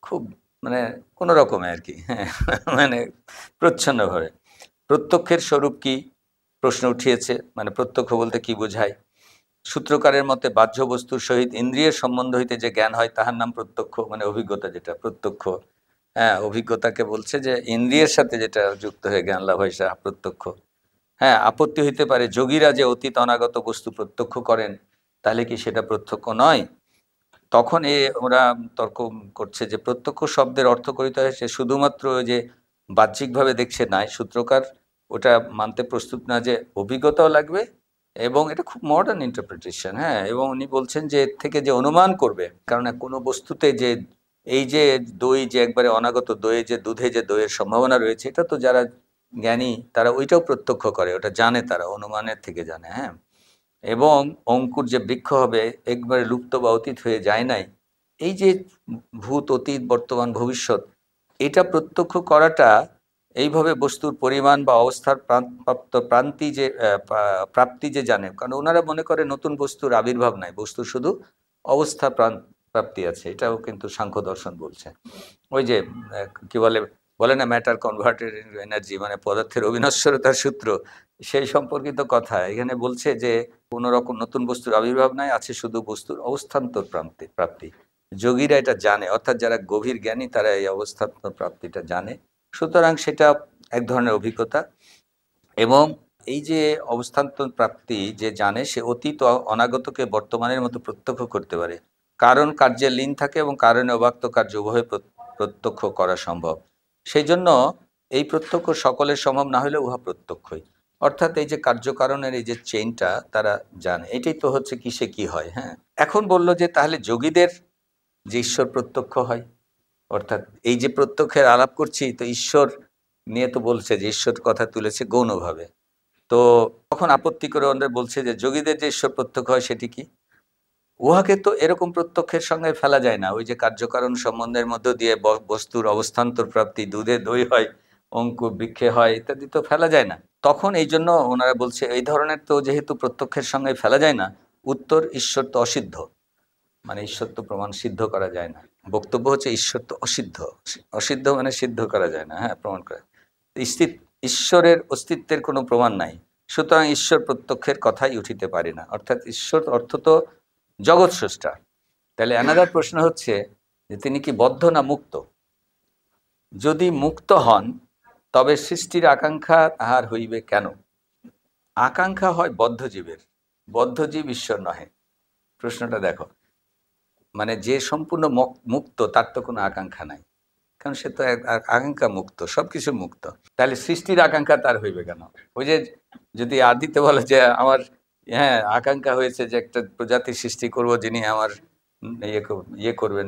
খুব মানে কোনো রকমে আর কি, হ্যাঁ, মানে প্রচ্ছন্নভাবে। প্রত্যক্ষের স্বরূপ কি প্রশ্ন উঠিয়েছে, মানে প্রত্যক্ষ বলতে কি বোঝায়? সূত্রকারের মতে বাহ্য বস্তুর সহিত ইন্দ্রিয়ের সম্বন্ধ হইতে যে জ্ঞান হয়, তাহার নাম প্রত্যক্ষ, মানে অভিজ্ঞতা, যেটা প্রত্যক্ষ। হ্যাঁ, অভিজ্ঞতাকে বলছে যে ইন্দ্রিয়ের সাথে যেটা যুক্ত হয়ে জ্ঞান লাভ হয়, সেটা প্রত্যক্ষ। হ্যাঁ, আপত্তি হইতে পারে, যোগীরা যে অতীত অনাগত বস্তু প্রত্যক্ষ করেন, তাহলে কি সেটা প্রত্যক্ষ নয়? তখন ওরা তর্ক করছে যে প্রত্যক্ষ শব্দের অর্থ করিতে হয়েছে শুধুমাত্র যে বাহ্যিকভাবে দেখছে নাই, সূত্রকার ওটা মানতে প্রস্তুত না, যে অভিজ্ঞতাও লাগবে, এবং এটা খুব মডার্ন ইন্টারপ্রিটেশন। হ্যাঁ, এবং উনি বলছেন যে এর থেকে যে অনুমান করবে, কারণ কোনো বস্তুতে যে এই যে দই, যে একবারে অনাগত দই, যে দুধে যে দইয়ের সম্ভাবনা রয়েছে, এটা তো যারা জ্ঞানী তারা ওইটাও প্রত্যক্ষ করে, ওটা জানে, তারা অনুমানের থেকে জানে। হ্যাঁ, এবং অঙ্কুর যে বৃক্ষ হবে একবারে লুপ্ত বা অতীত হয়ে যায় নাই, এই যে ভূত, অতীত, বর্তমান, ভবিষ্যৎ, এটা প্রত্যক্ষ করাটা, এইভাবে বস্তুর পরিমাণ বা অবস্থার প্রান্তি যে প্রাপ্তি যে জানে, কারণ ওনারা মনে করে নতুন বস্তুর আবির্ভাব নাই, বস্তুর শুধু অবস্থা প্রাপ্তি আছে। এটাও কিন্তু সাংখ্য দর্শন বলছে। ওই যে কি বলে বলে না, ম্যাটার কনভার্টেড এনার্জি, মানে পদার্থের অবিনশ্বরতার সূত্র, সেই সম্পর্কিত কথা এখানে বলছে যে কোনো রকম নতুন বস্তুর আবির্ভাব নাই, আছে শুধু বস্তুর অবস্থান্তর প্রাপ্তি। যোগীরা এটা জানে, অর্থাৎ যারা গভীর জ্ঞানী তারা এই অবস্থান্তর প্রাপ্তিটা জানে। সুতরাং সেটা এক ধরনের অভিজ্ঞতা। এবং এই যে অবস্থান্তর প্রাপ্তি যে জানে, সে অতীত অনাগতকে বর্তমানের মতো প্রত্যক্ষ করতে পারে। কারণ কার্যে লীন থাকে, এবং কারণে অব্যক্ত কার্য উভয় প্রত্যক্ষ করা সম্ভব। সেই জন্য এই প্রত্যক্ষ সকলের সম্ভব না হলেও উহা প্রত্যক্ষই। অর্থাৎ এই যে কার্যকারণের এই যে চেইনটা তারা জানে, এটাই তো হচ্ছে কিসে কি হয়। হ্যাঁ, এখন বলল যে তাহলে যোগীদের যে ঈশ্বর প্রত্যক্ষ হয়, অর্থাৎ এই যে প্রত্যক্ষের আলাপ করছি, তো ঈশ্বর নিয়ে তো বলছে যে ঈশ্বর কথা তুলেছে গৌণভাবে। তো তখন আপত্তি করে ওদের বলছে যে যোগীদের যে ঈশ্বর প্রত্যক্ষ হয় সেটি কি? উহাকে তো এরকম প্রত্যক্ষের সঙ্গে ফেলা যায় না, ওই যে কার্যকারণ সম্বন্ধের মধ্য দিয়ে বস্তুর অবস্থান্তর প্রাপ্তি, দুধে দই হয়, অঙ্কুর বৃক্ষে হয়, ইত্যাদি তো ফেলা যায় না। তখন এই জন্য ওনারা বলছে এই ধরনের তো যেহেতু প্রত্যক্ষের সঙ্গে ফেলা যায় না, উত্তর ঈশ্বর তো অসিদ্ধ, মানে ঈশ্বর তো প্রমাণ সিদ্ধ করা যায় না। বক্তব্য হচ্ছে ঈশ্বর তো অসিদ্ধ, অসিদ্ধ মানে সিদ্ধ করা যায় না, হ্যাঁ, প্রমাণ করা। ঈশ্বরের অস্তিত্বের কোনো প্রমাণ নাই, সুতরাং ঈশ্বর প্রত্যক্ষের কথাই উঠিতে পারে না। অর্থাৎ ঈশ্বর অর্থ তো জগৎ স্রষ্টা। তাহলে অ্যানাদার প্রশ্ন হচ্ছে যে তিনি কি বদ্ধ না মুক্ত? যদি মুক্ত হন, তবে সৃষ্টির আকাঙ্ক্ষা তাহার হইবে কেন? আকাঙ্ক্ষা হয় বদ্ধজীবের, বদ্ধজীব ঈশ্বর নহে। প্রশ্নটা দেখো, মানে যে সম্পূর্ণ মুক্ত তার তো কোনো আকাঙ্ক্ষা নাই, কারণ সে তো আকাঙ্ক্ষা মুক্ত, সবকিছু মুক্ত। তাহলে সৃষ্টির আকাঙ্ক্ষা তার হইবে কেন? ওই যে যদি আদিতে বলে যে আমার, হ্যাঁ, আকাঙ্ক্ষা হয়েছে যে একটা প্রজাতি সৃষ্টি করব যিনি আমার ইয়ে করবেন,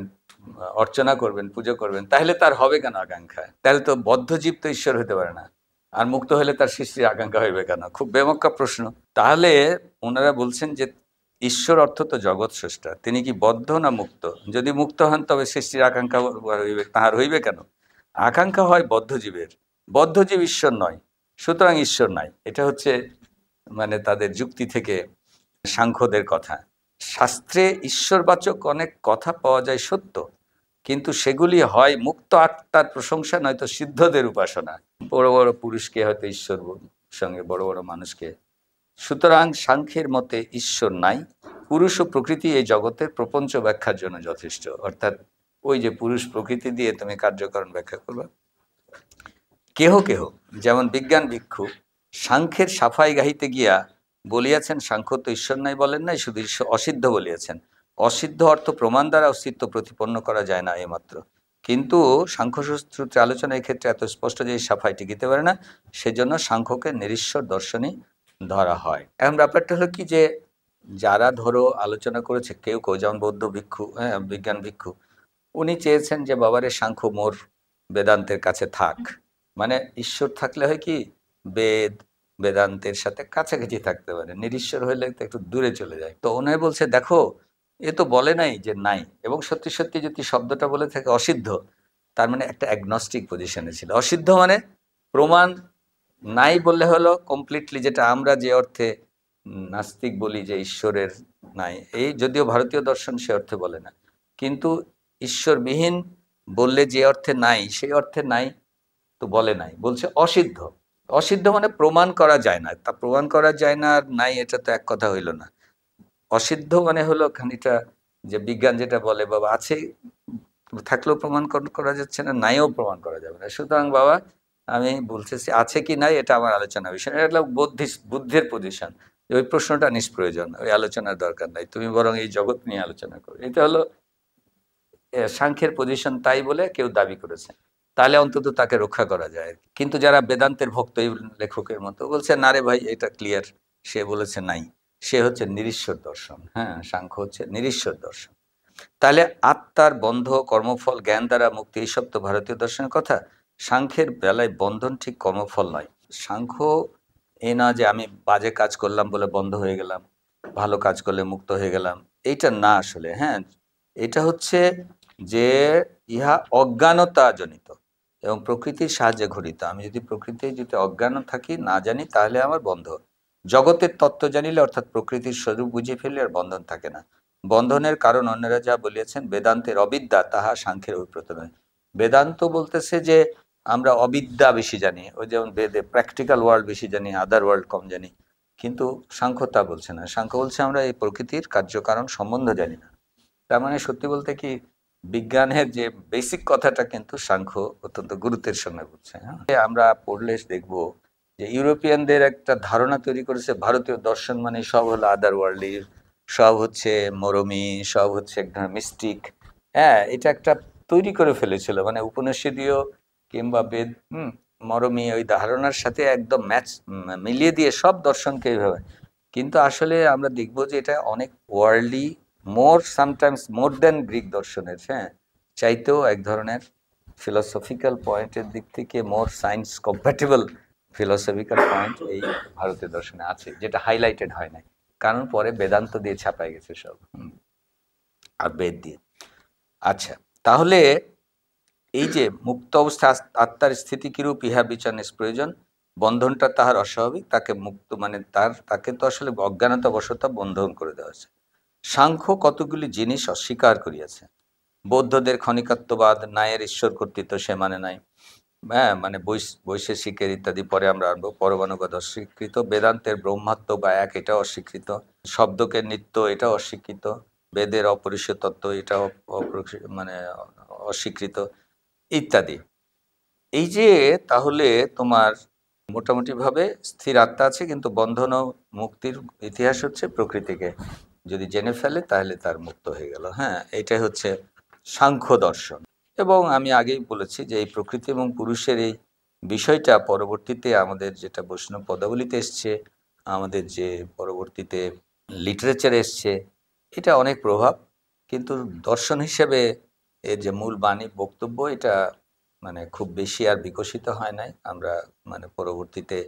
অর্চনা করবেন, পুজো করবেন, তাহলে তার হবে কেন আকাঙ্ক্ষা? তাহলে তো বদ্ধজীব তো ঈশ্বর হতে পারে না। আর মুক্ত হলে তার সৃষ্টির আকাঙ্ক্ষা হইবে কেন? খুব বেমক্কা প্রশ্ন। তাহলে ওনারা বলছেন যে ঈশ্বর অর্থ তো জগৎ স্রষ্টা, তিনি কি বদ্ধ না মুক্ত? যদি মুক্ত হন তবে সৃষ্টির আকাঙ্ক্ষা হইবে, তাহার হইবে কেন? আকাঙ্ক্ষা হয় বদ্ধজীবের, বদ্ধজীব ঈশ্বর নয়, সুতরাং ঈশ্বর নাই। এটা হচ্ছে মানে তাদের যুক্তি থেকে সাংখ্যদের কথা। শাস্ত্রে ঈশ্বরবাচক অনেক কথা পাওয়া যায় সত্য, কিন্তু সেগুলি হয় মুক্ত আত্মার প্রশংসা, নয়তো সিদ্ধদের উপাসনা। বড় বড় পুরুষকে হয়তো ঈশ্বর সঙ্গে বড় বড় মানুষকে। সুতরাং সাংখ্যের মতে ঈশ্বর নাই, পুরুষ ও প্রকৃতি এই জগতের প্রপঞ্চ ব্যাখ্যার জন্য যথেষ্ট। অর্থাৎ ওই যে পুরুষ প্রকৃতি দিয়ে তুমি কার্যকরণ ব্যাখ্যা করবে। কেহ কেহ যেমন বিজ্ঞান ভিক্ষু সাংখ্যের সাফাই গাহিতে গিয়া বলিয়াছেন, সাংখ্য তো ঈশ্বর নাই বলেন নাই, শুধু ঈশ্বর অসিদ্ধ বলিয়াছেন। অসিদ্ধ অর্থ প্রমাণ দ্বারা অস্তিত্ব প্রতিপন্ন করা যায় না এইমাত্র। কিন্তু সাংখ্যসূত্রে আলোচনা এই ক্ষেত্রে এত স্পষ্ট যে এই সাফাই টিকিতে পারে না, সেজন্য সাংখ্যকে নিরীশ্বর দর্শনই ধরা হয়। এখন ব্যাপারটা হলো কি, যে যারা ধরো আলোচনা করেছে, কেউ কেউ যেমন বৌদ্ধ ভিক্ষু, হ্যাঁ বিজ্ঞান ভিক্ষু, উনি চেয়েছেন যে বাবারে সাংখ্য মোর বেদান্তের কাছে থাক। মানে ঈশ্বর থাকলে হয় কি, বেদ বেদান্তের সাথে কাছাকাছি থাকতে পারে, নিরীশ্বর হইলে তো একটু দূরে চলে যায়। তো ওনায় বলছে দেখো, এ তো বলে নাই যে নাই, এবং সত্যি সত্যি যদি শব্দটা বলে থাকে অসিদ্ধ, তার মানে একটা অ্যাগনস্টিক পজিশনে ছিল। অসিদ্ধ মানে প্রমাণ নাই বললে হলো কমপ্লিটলি, যেটা আমরা যে অর্থে নাস্তিক বলি যে ঈশ্বরের নাই, এই যদিও ভারতীয় দর্শন সে অর্থে বলে না, কিন্তু ঈশ্বরবিহীন বললে যে অর্থে নাই, সেই অর্থে নাই তো বলে নাই, বলছে অসিদ্ধ। অসিদ্ধ মানে প্রমাণ করা যায় না, তা প্রমাণ করা যায় না আর নাই, এটা তো এক কথা হইল না। অসিদ্ধ মানে হলো খানিকটা যে বিজ্ঞান যেটা বলে, বাবা আছে থাকলেও প্রমাণ করা যাচ্ছে না, নাইও প্রমাণ করা যাবে না, সুতরাং বাবা আমি বলতেছি আছে কি নাই এটা আমার আলোচনা বিষয়, এটা বুদ্ধির পজিশন। ওই প্রশ্নটা নিষ্প্রয়োজন, ওই আলোচনার দরকার নাই, তুমি বরং এই জগৎ নিয়ে আলোচনা করো। এটা হলো সাংখ্যের পজিশন, তাই বলে কেউ দাবি করেছে, তাহলে অন্তত তাকে রক্ষা করা যায়। কিন্তু যারা বেদান্তের ভক্ত, এই লেখকের মতো বলছে না রে ভাই এটা ক্লিয়ার, সে বলেছে নাই, সে হচ্ছে নিরীশ্বর দর্শন। হ্যাঁ, সাংখ্য হচ্ছে নিরীশ্বর দর্শন। তাহলে আত্মার বন্ধ, কর্মফল, জ্ঞান দ্বারা মুক্তি, এইসব তো ভারতীয় দর্শনের কথা। সাংখ্যের বেলায় বন্ধন ঠিক কর্মফল নয়। সাংখ্য এই না যে আমি বাজে কাজ করলাম বলে বন্ধ হয়ে গেলাম, ভালো কাজ করলে মুক্ত হয়ে গেলাম, এইটা না আসলে। হ্যাঁ, এটা হচ্ছে যে ইহা অজ্ঞানতা জনিত এবং প্রকৃতির সাহায্যে ঘটিত। আমি যদি প্রকৃতির যদি অজ্ঞান থাকি, না জানি, তাহলে আমার বন্ধ। জগতের তত্ত্ব জানিলে অর্থাৎ প্রকৃতির স্বরূপ বুঝিয়ে ফেললে আর বন্ধন থাকে না। বন্ধনের কারণ অন্যরা যা বলিয়াছেন, বেদান্তের অবিদ্যা তাহা সাংখ্যের অভিপ্রেত নয়। বেদান্ত বলতেছে যে আমরা অবিদ্যা বেশি জানি, ওই যেমন বেদে প্র্যাকটিক্যাল ওয়ার্ল্ড বেশি জানি, আদার ওয়ার্ল্ড কম জানি। কিন্তু সাংখ্য তা বলছে না। সাংখ্য বলছে আমরা এই প্রকৃতির কার্যকারণ সম্বন্ধ জানি না। তার মানে সত্যি বলতে কি, বিজ্ঞানের যে বেসিক কথাটা কিন্তু সাংখ্য অত্যন্ত গুরুত্বের সঙ্গে বলছে। হ্যাঁ, আমরা পড়লে দেখব যে ইউরোপিয়ানদের একটা ধারণা তৈরি করেছে ভারতীয় দর্শন মানে সব হলো আদার ওয়ার্ল্ডলি, সব হচ্ছে মরমী, সব হচ্ছে এক ধরনের মিস্টিক। হ্যাঁ, এটা একটা তৈরি করে ফেলেছিল, মানে উপনিষদীয় কিংবা বেদ মরমী ওই ধারণার সাথে একদম ম্যাচ মিলিয়ে দিয়ে সব দর্শনকে এইভাবে। কিন্তু আসলে আমরা দেখব যে এটা অনেক ওয়ার্ল্ডলি, মোর সামটাইমস মোর দেন গ্রিক দর্শনের, হ্যাঁ, চাইতেও এক ধরনের ফিলোসফিক্যাল পয়েন্টের দিক থেকে মোর সায়েন্স কম্প্যাটেবল ফিলোসফিক্যাল পয়েন্ট এই ভারতীয় দর্শনে আছে, যেটা হাইলাইটেড হয় না, কারণ পরে বেদান্ত দিয়ে ছাপাই গেছে সব, আর বেদ দিয়ে। আচ্ছা, তাহলে এই যে মুক্ত অবস্থা আত্মার স্থিতি কিরূপ ইহা বিচার প্রয়োজন। বন্ধনটা তাহার অস্বাভাবিক, তাকে মুক্ত মানে তাকে তো আসলে অজ্ঞানতা বশত বন্ধন করে দেওয়া হয়েছে। সাংখ্য কতগুলি জিনিস অস্বীকার করিয়াছে। বৌদ্ধদের ক্ষণিকাত্ববাদ, ন্যায়ের ঈশ্বর কর্তৃত্ব সে মানে নাই, হ্যাঁ, মানে বৈশেষিকের ইত্যাদি পরে আমরা আনবো। পরমাণুবাদ অস্বীকৃত। বেদান্তের ব্রহ্মাত্ম বা এক, এটাও অস্বীকৃত। শব্দকে নিত্য, এটাও অস্বীকৃত। বেদের অপরিসীয় তত্ত্ব, এটাও মানে অস্বীকৃত ইত্যাদি। এই যে তাহলে তোমার মোটামুটিভাবে স্থির আত্মা আছে, কিন্তু বন্ধন ও মুক্তির ইতিহাস হচ্ছে প্রকৃতিকে যদি জেনে ফেলে তাহলে তার মুক্ত হয়ে গেল। হ্যাঁ, এটাই হচ্ছে সাংখ্য দর্শন। এবং আমি আগেই বলেছি যে এই প্রকৃতি এবং পুরুষের এই বিষয়টা পরবর্তীতে আমাদের যেটা বৈষ্ণব পদাবলিতে এসছে, আমাদের যে পরবর্তীতে লিটারেচারে এসছে, এটা অনেক প্রভাব, কিন্তু দর্শন হিসেবে এর যে মূল বাণী বক্তব্য এটা মানে খুব বেশি আর বিকশিত হয় নাই। আমরা মানে পরবর্তীতে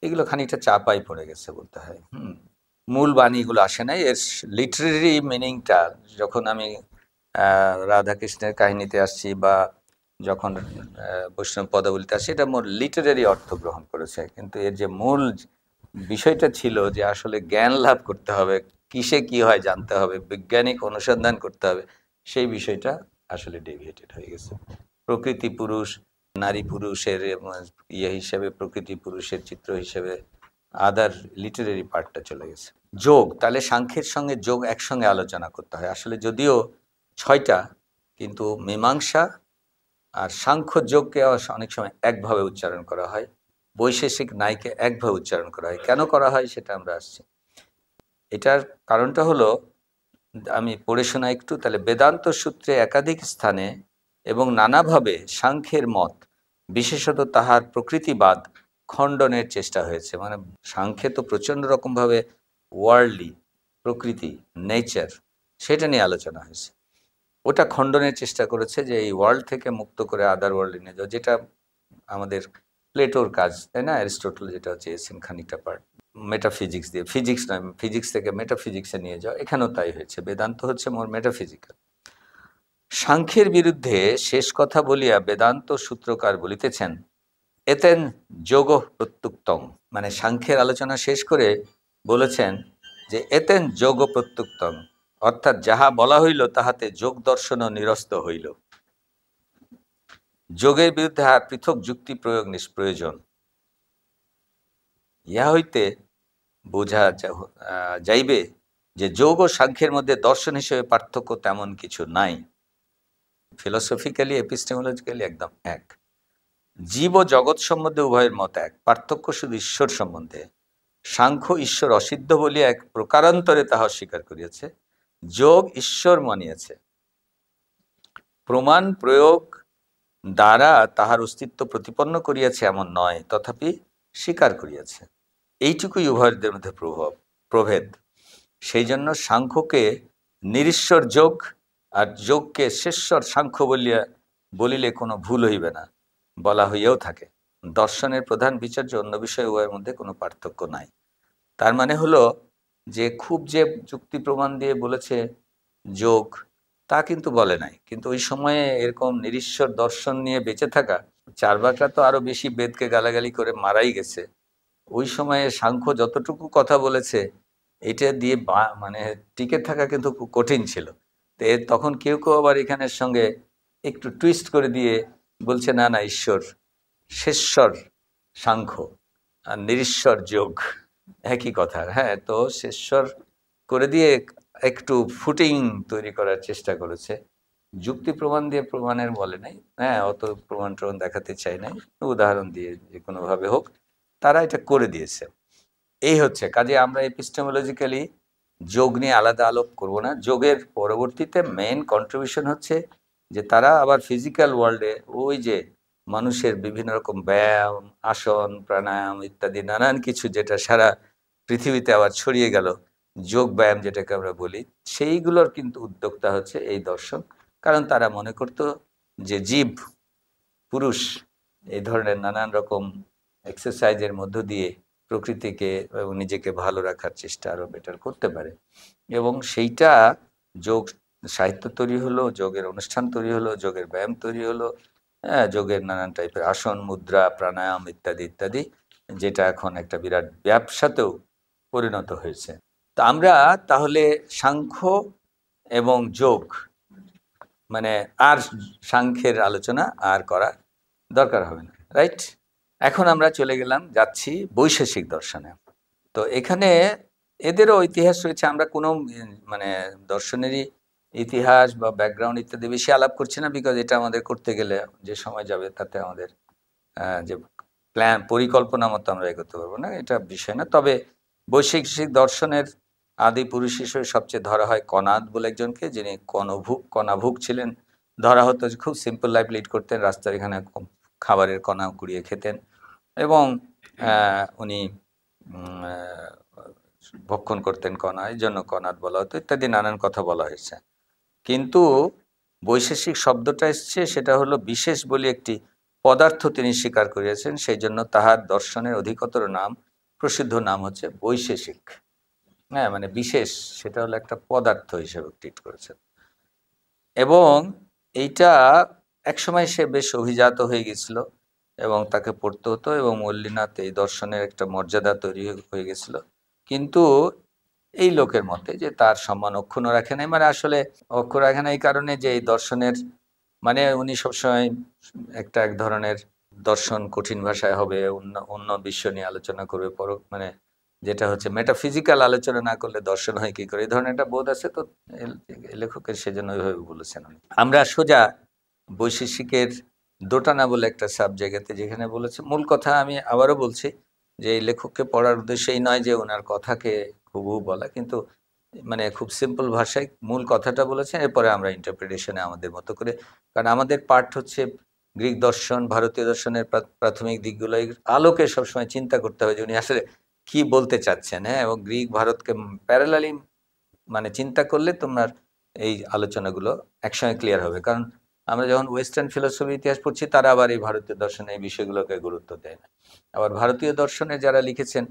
এগুলো খানিকটা চাপাই পড়ে গেছে বলতে হয়। মূল বাণীগুলো আসে নাই। এর লিটারেরি মিনিংটা যখন আমি রাধাকৃষ্ণের কাহিনীতে আসছি বা যখন বৈষ্ণব পদাবলিতে আসছি, এটা মোর লিটারেরি অর্থ গ্রহণ করেছে, কিন্তু এর যে মূল বিষয়টা ছিল যে আসলে জ্ঞান লাভ করতে হবে, কিসে কি হয় জানতে হবে, বৈজ্ঞানিক অনুসন্ধান করতে হবে, সেই বিষয়টা আসলে ডেভিয়েটেড হয়ে গেছে। প্রকৃতি পুরুষ, নারী পুরুষের ইয়ে হিসেবে, প্রকৃতি পুরুষের চিত্র হিসেবে আদার লিটারেরি পার্টটা চলে গেছে। যোগ, তাহলে সাংখ্যের সঙ্গে যোগ একসঙ্গে আলোচনা করতে হয়। আসলে যদিও 6টা, কিন্তু মীমাংসা আর সাংখ্য যোগকে অনেক সময় একভাবে উচ্চারণ করা হয়, বৈশেষিক ন্যায়কে একভাবে উচ্চারণ করা হয়। কেন করা হয় সেটা আমরা আসছি। এটার কারণটা হলো, আমি পড়ে শোনা একটু। তাহলে বেদান্ত সূত্রে একাধিক স্থানে এবং নানাভাবে সাংখ্যের মত, বিশেষত তাহার প্রকৃতিবাদ খণ্ডনের চেষ্টা হয়েছে। মানে সাংখ্যে তো প্রচণ্ড রকমভাবে ওয়ার্ল্ডলি, প্রকৃতি, নেচার, সেটা নিয়ে আলোচনা হয়েছে। ওটা খণ্ডনের চেষ্টা করেছে যে এই ওয়ার্ল্ড থেকে মুক্ত করে আদার ওয়ার্ল্ডে নিয়ে যাওয়া, যেটা আমাদের প্লেটোর কাজ, তাই না? অ্যারিস্টটল যেটা চেয়েছেন খানিকটা পার্ট মেটাফিজিক্স দিয়ে, ফিজিক্স নয়, ফিজিক্স থেকে মেটাফিজিক্সে নিয়ে যাওয়া, এখানেও তাই হয়েছে। বেদান্ত হচ্ছে মোর মেটাফিজিক্যাল। সাংখ্যের বিরুদ্ধে শেষ কথা বলিয়া বেদান্ত সূত্রকার বলিতেছেন, এতেন যোগ প্রত্যুক্তং। মানে সাংখ্যের আলোচনা শেষ করে বলেছেন যে এতেন যোগ প্রত্যুক্তং, অর্থাৎ যাহা বলা হইল তাহাতে যোগ দর্শনও নিরস্ত হইল। যোগের বিরুদ্ধে আর পৃথক যুক্তি প্রয়োগ নিষ্প্রয়োজন। ইহা হইতে বোঝা যাইবে যে যোগ ও সাংখ্যের মধ্যে দর্শন হিসেবে পার্থক্য তেমন কিছু নাই। ফিলোসফিক্যালি, এপিস্টেমোলজিক্যালি একদম এক। জীব ও জগৎ সম্বন্ধে উভয়ের মত এক, পার্থক্য শুধু ঈশ্বর সম্বন্ধে। সাংখ্য ঈশ্বর অসিদ্ধ বলিয়া এক প্রকারান্তরে তাহা অস্বীকার করিয়াছে, যোগ ঈশ্বর মানিয়াছে, প্রমাণ প্রয়োগ দ্বারা তাহার অস্তিত্ব প্রতিপন্ন করিয়াছে এমন নয়, তথাপি স্বীকার করিয়াছে। এইটুকুই উভয়দের মধ্যে প্রভেদ। সেই জন্য সাংখ্যকে নিরীশ্বর যোগ আর যোগকে শেষ্বর সাংখ্য বলিলে কোনো ভুল হইবে না, বলা হইয়াও থাকে। দর্শনের প্রধান বিচার্য, অন্য বিষয়ে উভয়ের মধ্যে কোনো পার্থক্য নাই। তার মানে হলো যে খুব যে যুক্তি প্রমাণ দিয়ে বলেছে যোগ, তা কিন্তু বলে নাই। কিন্তু ওই সময়ে এরকম নিরীশ্বর দর্শন নিয়ে বেঁচে থাকা চার্বাকরা তো আরো বেশি বেদকে গালাগালি করে মারাই গেছে। ওই সময়ে সাংখ্য যতটুকু কথা বলেছে এটা দিয়ে মানে টিকে থাকা কিন্তু খুব কঠিন ছিল। তো তখন কেউ কেউ আবার এখানের সঙ্গে একটু টুইস্ট করে দিয়ে বলছে না না, ঈশ্বর শেষ্বর সাংখ্য আর নিরীশ্বর যোগ একই কথা। হ্যাঁ, তো শেষ্বর করে দিয়ে একটু ফুটিং তৈরি করার চেষ্টা করেছে। যুক্তি প্রমাণ দিয়ে প্রমাণের বলে নাই, হ্যাঁ, অত প্রমাণ ট্রমাণ দেখাতে চাই নাই, উদাহরণ দিয়ে যে কোনোভাবে হোক তারা এটা করে দিয়েছে। এই হচ্ছে কাজে আমরা এপিস্টেমোলজিক্যালি যোগ নিয়ে আলাদা আলোপ করব না। যোগের পরবর্তীতে মেইন কন্ট্রিবিউশন হচ্ছে যে তারা আবার ফিজিক্যাল ওয়ার্ল্ডে ওই যে মানুষের বিভিন্ন রকম ব্যায়াম, আসন, প্রাণায়াম ইত্যাদি নানান কিছু যেটা সারা পৃথিবীতে আবার ছড়িয়ে গেল, যোগ ব্যায়াম যেটাকে আমরা বলি, সেইগুলোর কিন্তু উদ্যোক্তা হচ্ছে এই দর্শন। কারণ তারা মনে করত যে জীব, পুরুষ এই ধরনের নানান রকম এক্সারসাইজের মধ্য দিয়ে প্রকৃতিকে এবং নিজেকে ভালো রাখার চেষ্টা আরো বেটার করতে পারে। এবং সেইটা যোগ সাহিত্য তৈরি হলো, যোগের অনুষ্ঠান তৈরি হলো, যোগের ব্যায়াম তৈরি হলো, হ্যাঁ, যোগের নানান টাইপের আসন, মুদ্রা, প্রাণায়াম ইত্যাদি ইত্যাদি, যেটা এখন একটা বিরাট ব্যবসাতেও পরিণত হয়েছে। তা আমরা তাহলে সাংখ্য এবং যোগ মানে আর সাংখ্যের আলোচনা আর করা দরকার হবে না, রাইট? এখন আমরা চলে যাচ্ছি বৈশেষিক দর্শনে। তো এখানে এদেরও ইতিহাস রয়েছে। আমরা কোনো মানে দর্শনেরই ইতিহাস বা ব্যাকগ্রাউন্ড ইত্যাদি বেশি আলাপ করছি না, বিকজ এটা আমাদের করতে গেলে যে সময় যাবে তাতে আমাদের যে প্ল্যান পরিকল্পনা মতো আমরা এগোতে পারবো না, এটা বিষয় না। তবে বৈশেষিক দর্শনের আদি পুরুষ হিসেবে সবচেয়ে ধরা হয় কনাদ বলে একজনকে, যিনি কণাভুক ছিলেন। ধরা হতো যে খুব সিম্পল লাইফ লিড করতেন, রাস্তার এখানে খাবারের কণা কুড়িয়ে খেতেন এবং উনি ভক্ষণ করতেন কণা, এই জন্য কনাদ বলা হতো ইত্যাদি নানান কথা বলা হয়েছে। কিন্তু বৈশেষিক শব্দটা এসছে সেটা হলো বিশেষ বলে একটি পদার্থ তিনি স্বীকার করিয়াছেন, সেই জন্য তাহার দর্শনের অধিকতর নাম, প্রসিদ্ধ নাম হচ্ছে বৈশেষিক। হ্যাঁ, মানে বিশেষ সেটা হলো একটা পদার্থ হিসেবে ট্রিট করেছেন। এবং এইটা একসময় সে বেশ অভিজাত হয়ে গেছিল এবং তাকে পড়তে হতো, এবং মল্লিনাথ এই দর্শনের একটা মর্যাদা তৈরি হয়ে গেছিল। কিন্তু এই লোকের মতে যে তার সম্মান অক্ষুণ্ণ রাখে নাই, মানে আসলে অক্ষ রাখে না এই কারণে যে এই দর্শনের মানে উনি সবসময় এক ধরনের দর্শন কঠিন ভাষায় হবে, অন্য অন্য বিশ্ব নিয়ে আলোচনা করবে, মানে যেটা হচ্ছে মেটাফিজিক্যাল আলোচনা না করলে দর্শন হয় কি করে, এই ধরনের একটা বোধ আছে। তো লেখকের সেজন্য ওইভাবে বলেছেন উনি। আমরা সোজা বৈশেষিকের দোটানা বলে একটা সাবজেক্টে যেখানে বলেছে, মূল কথা আমি আবারও বলছি যে এই লেখককে পড়ার উদ্দেশ্যেই নয় যে ওনার কথাকে হুবহু বলা, কিন্তু মানে খুব সিম্পল ভাষায় মূল কথাটা বলেছেন, এরপরে আমরা ইন্টারপ্রিটেশনে আমাদের মতো করে, কারণ আমাদের পার্ট হচ্ছে গ্রিক দর্শন, ভারতীয় দর্শনের প্রাথমিক দিকগুলো আলোকে সবসময় চিন্তা করতে হবে যে উনি আসলে কি বলতে চাচ্ছেন। হ্যাঁ, এবং গ্রিক ভারতকে প্যারালালি মানে চিন্তা করলে তোমার এই আলোচনাগুলো একসঙ্গে ক্লিয়ার হবে। কারণ আমরা যখন ওয়েস্টার্ন ফিলোসফি ইতিহাস পড়ছি তারা আবার এই ভারতীয় দর্শনে এই বিষয়গুলোকে গুরুত্ব দেয় না। আবার ভারতীয় দর্শনে যারা লিখেছেন,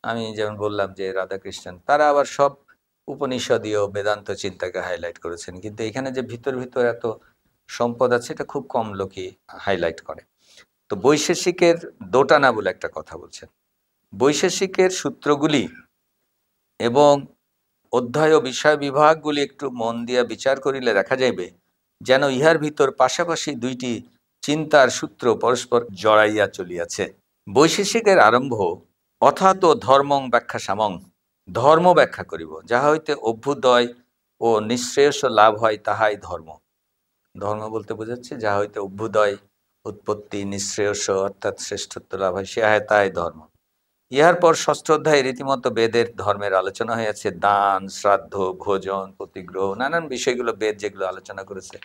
আমি যেমন বললাম যে রাধাকৃষ্ণন, তারা আবার সব উপনিষদীয় বেদান্ত চিন্তাকে হাইলাইট করেছেন, কিন্তু এখানে যে ভিতর ভিতর এত সম্পদ আছে এটা খুব কম লোকই হাইলাইট করে। তো বৈশেষিকের দোটানা বলে একটা কথা বলছেন। বৈশেষিকের সূত্রগুলি এবং অধ্যায় ও বিষয় বিভাগগুলি একটু মন দিয়া বিচার করিলে দেখা যাইবে যেন ইহার ভিতর পাশাপাশি দুইটি চিন্তার সূত্র পরস্পর জড়াইয়া চলিয়াছে। বৈশেষিকের আরম্ভ অথাত ধর্মং ব্যাখ্যা সামং, ধর্ম ব্যাখ্যা করিব, যাহা হইতে অভ্যুদয় ও নিঃশ্রেয়স লাভ হয় তাহাই ধর্ম। ধর্ম বলতে বোঝাচ্ছে যাহা হইতে অভ্যুদয়, উৎপত্তি, নিঃশ্রেয়স অর্থাৎ শ্রেষ্ঠত্ব লাভ হয়, সে হয় তাই ধর্ম। ইহার পর ষষ্ঠ অধ্যায়ে রীতিমতো বেদের ধর্মের আলোচনা হয়েছে, দান, শ্রাদ্ধ, ভোজন, প্রতিগ্রহ, নানান বিষয়গুলো বেদ যেগুলো আলোচনা করেছে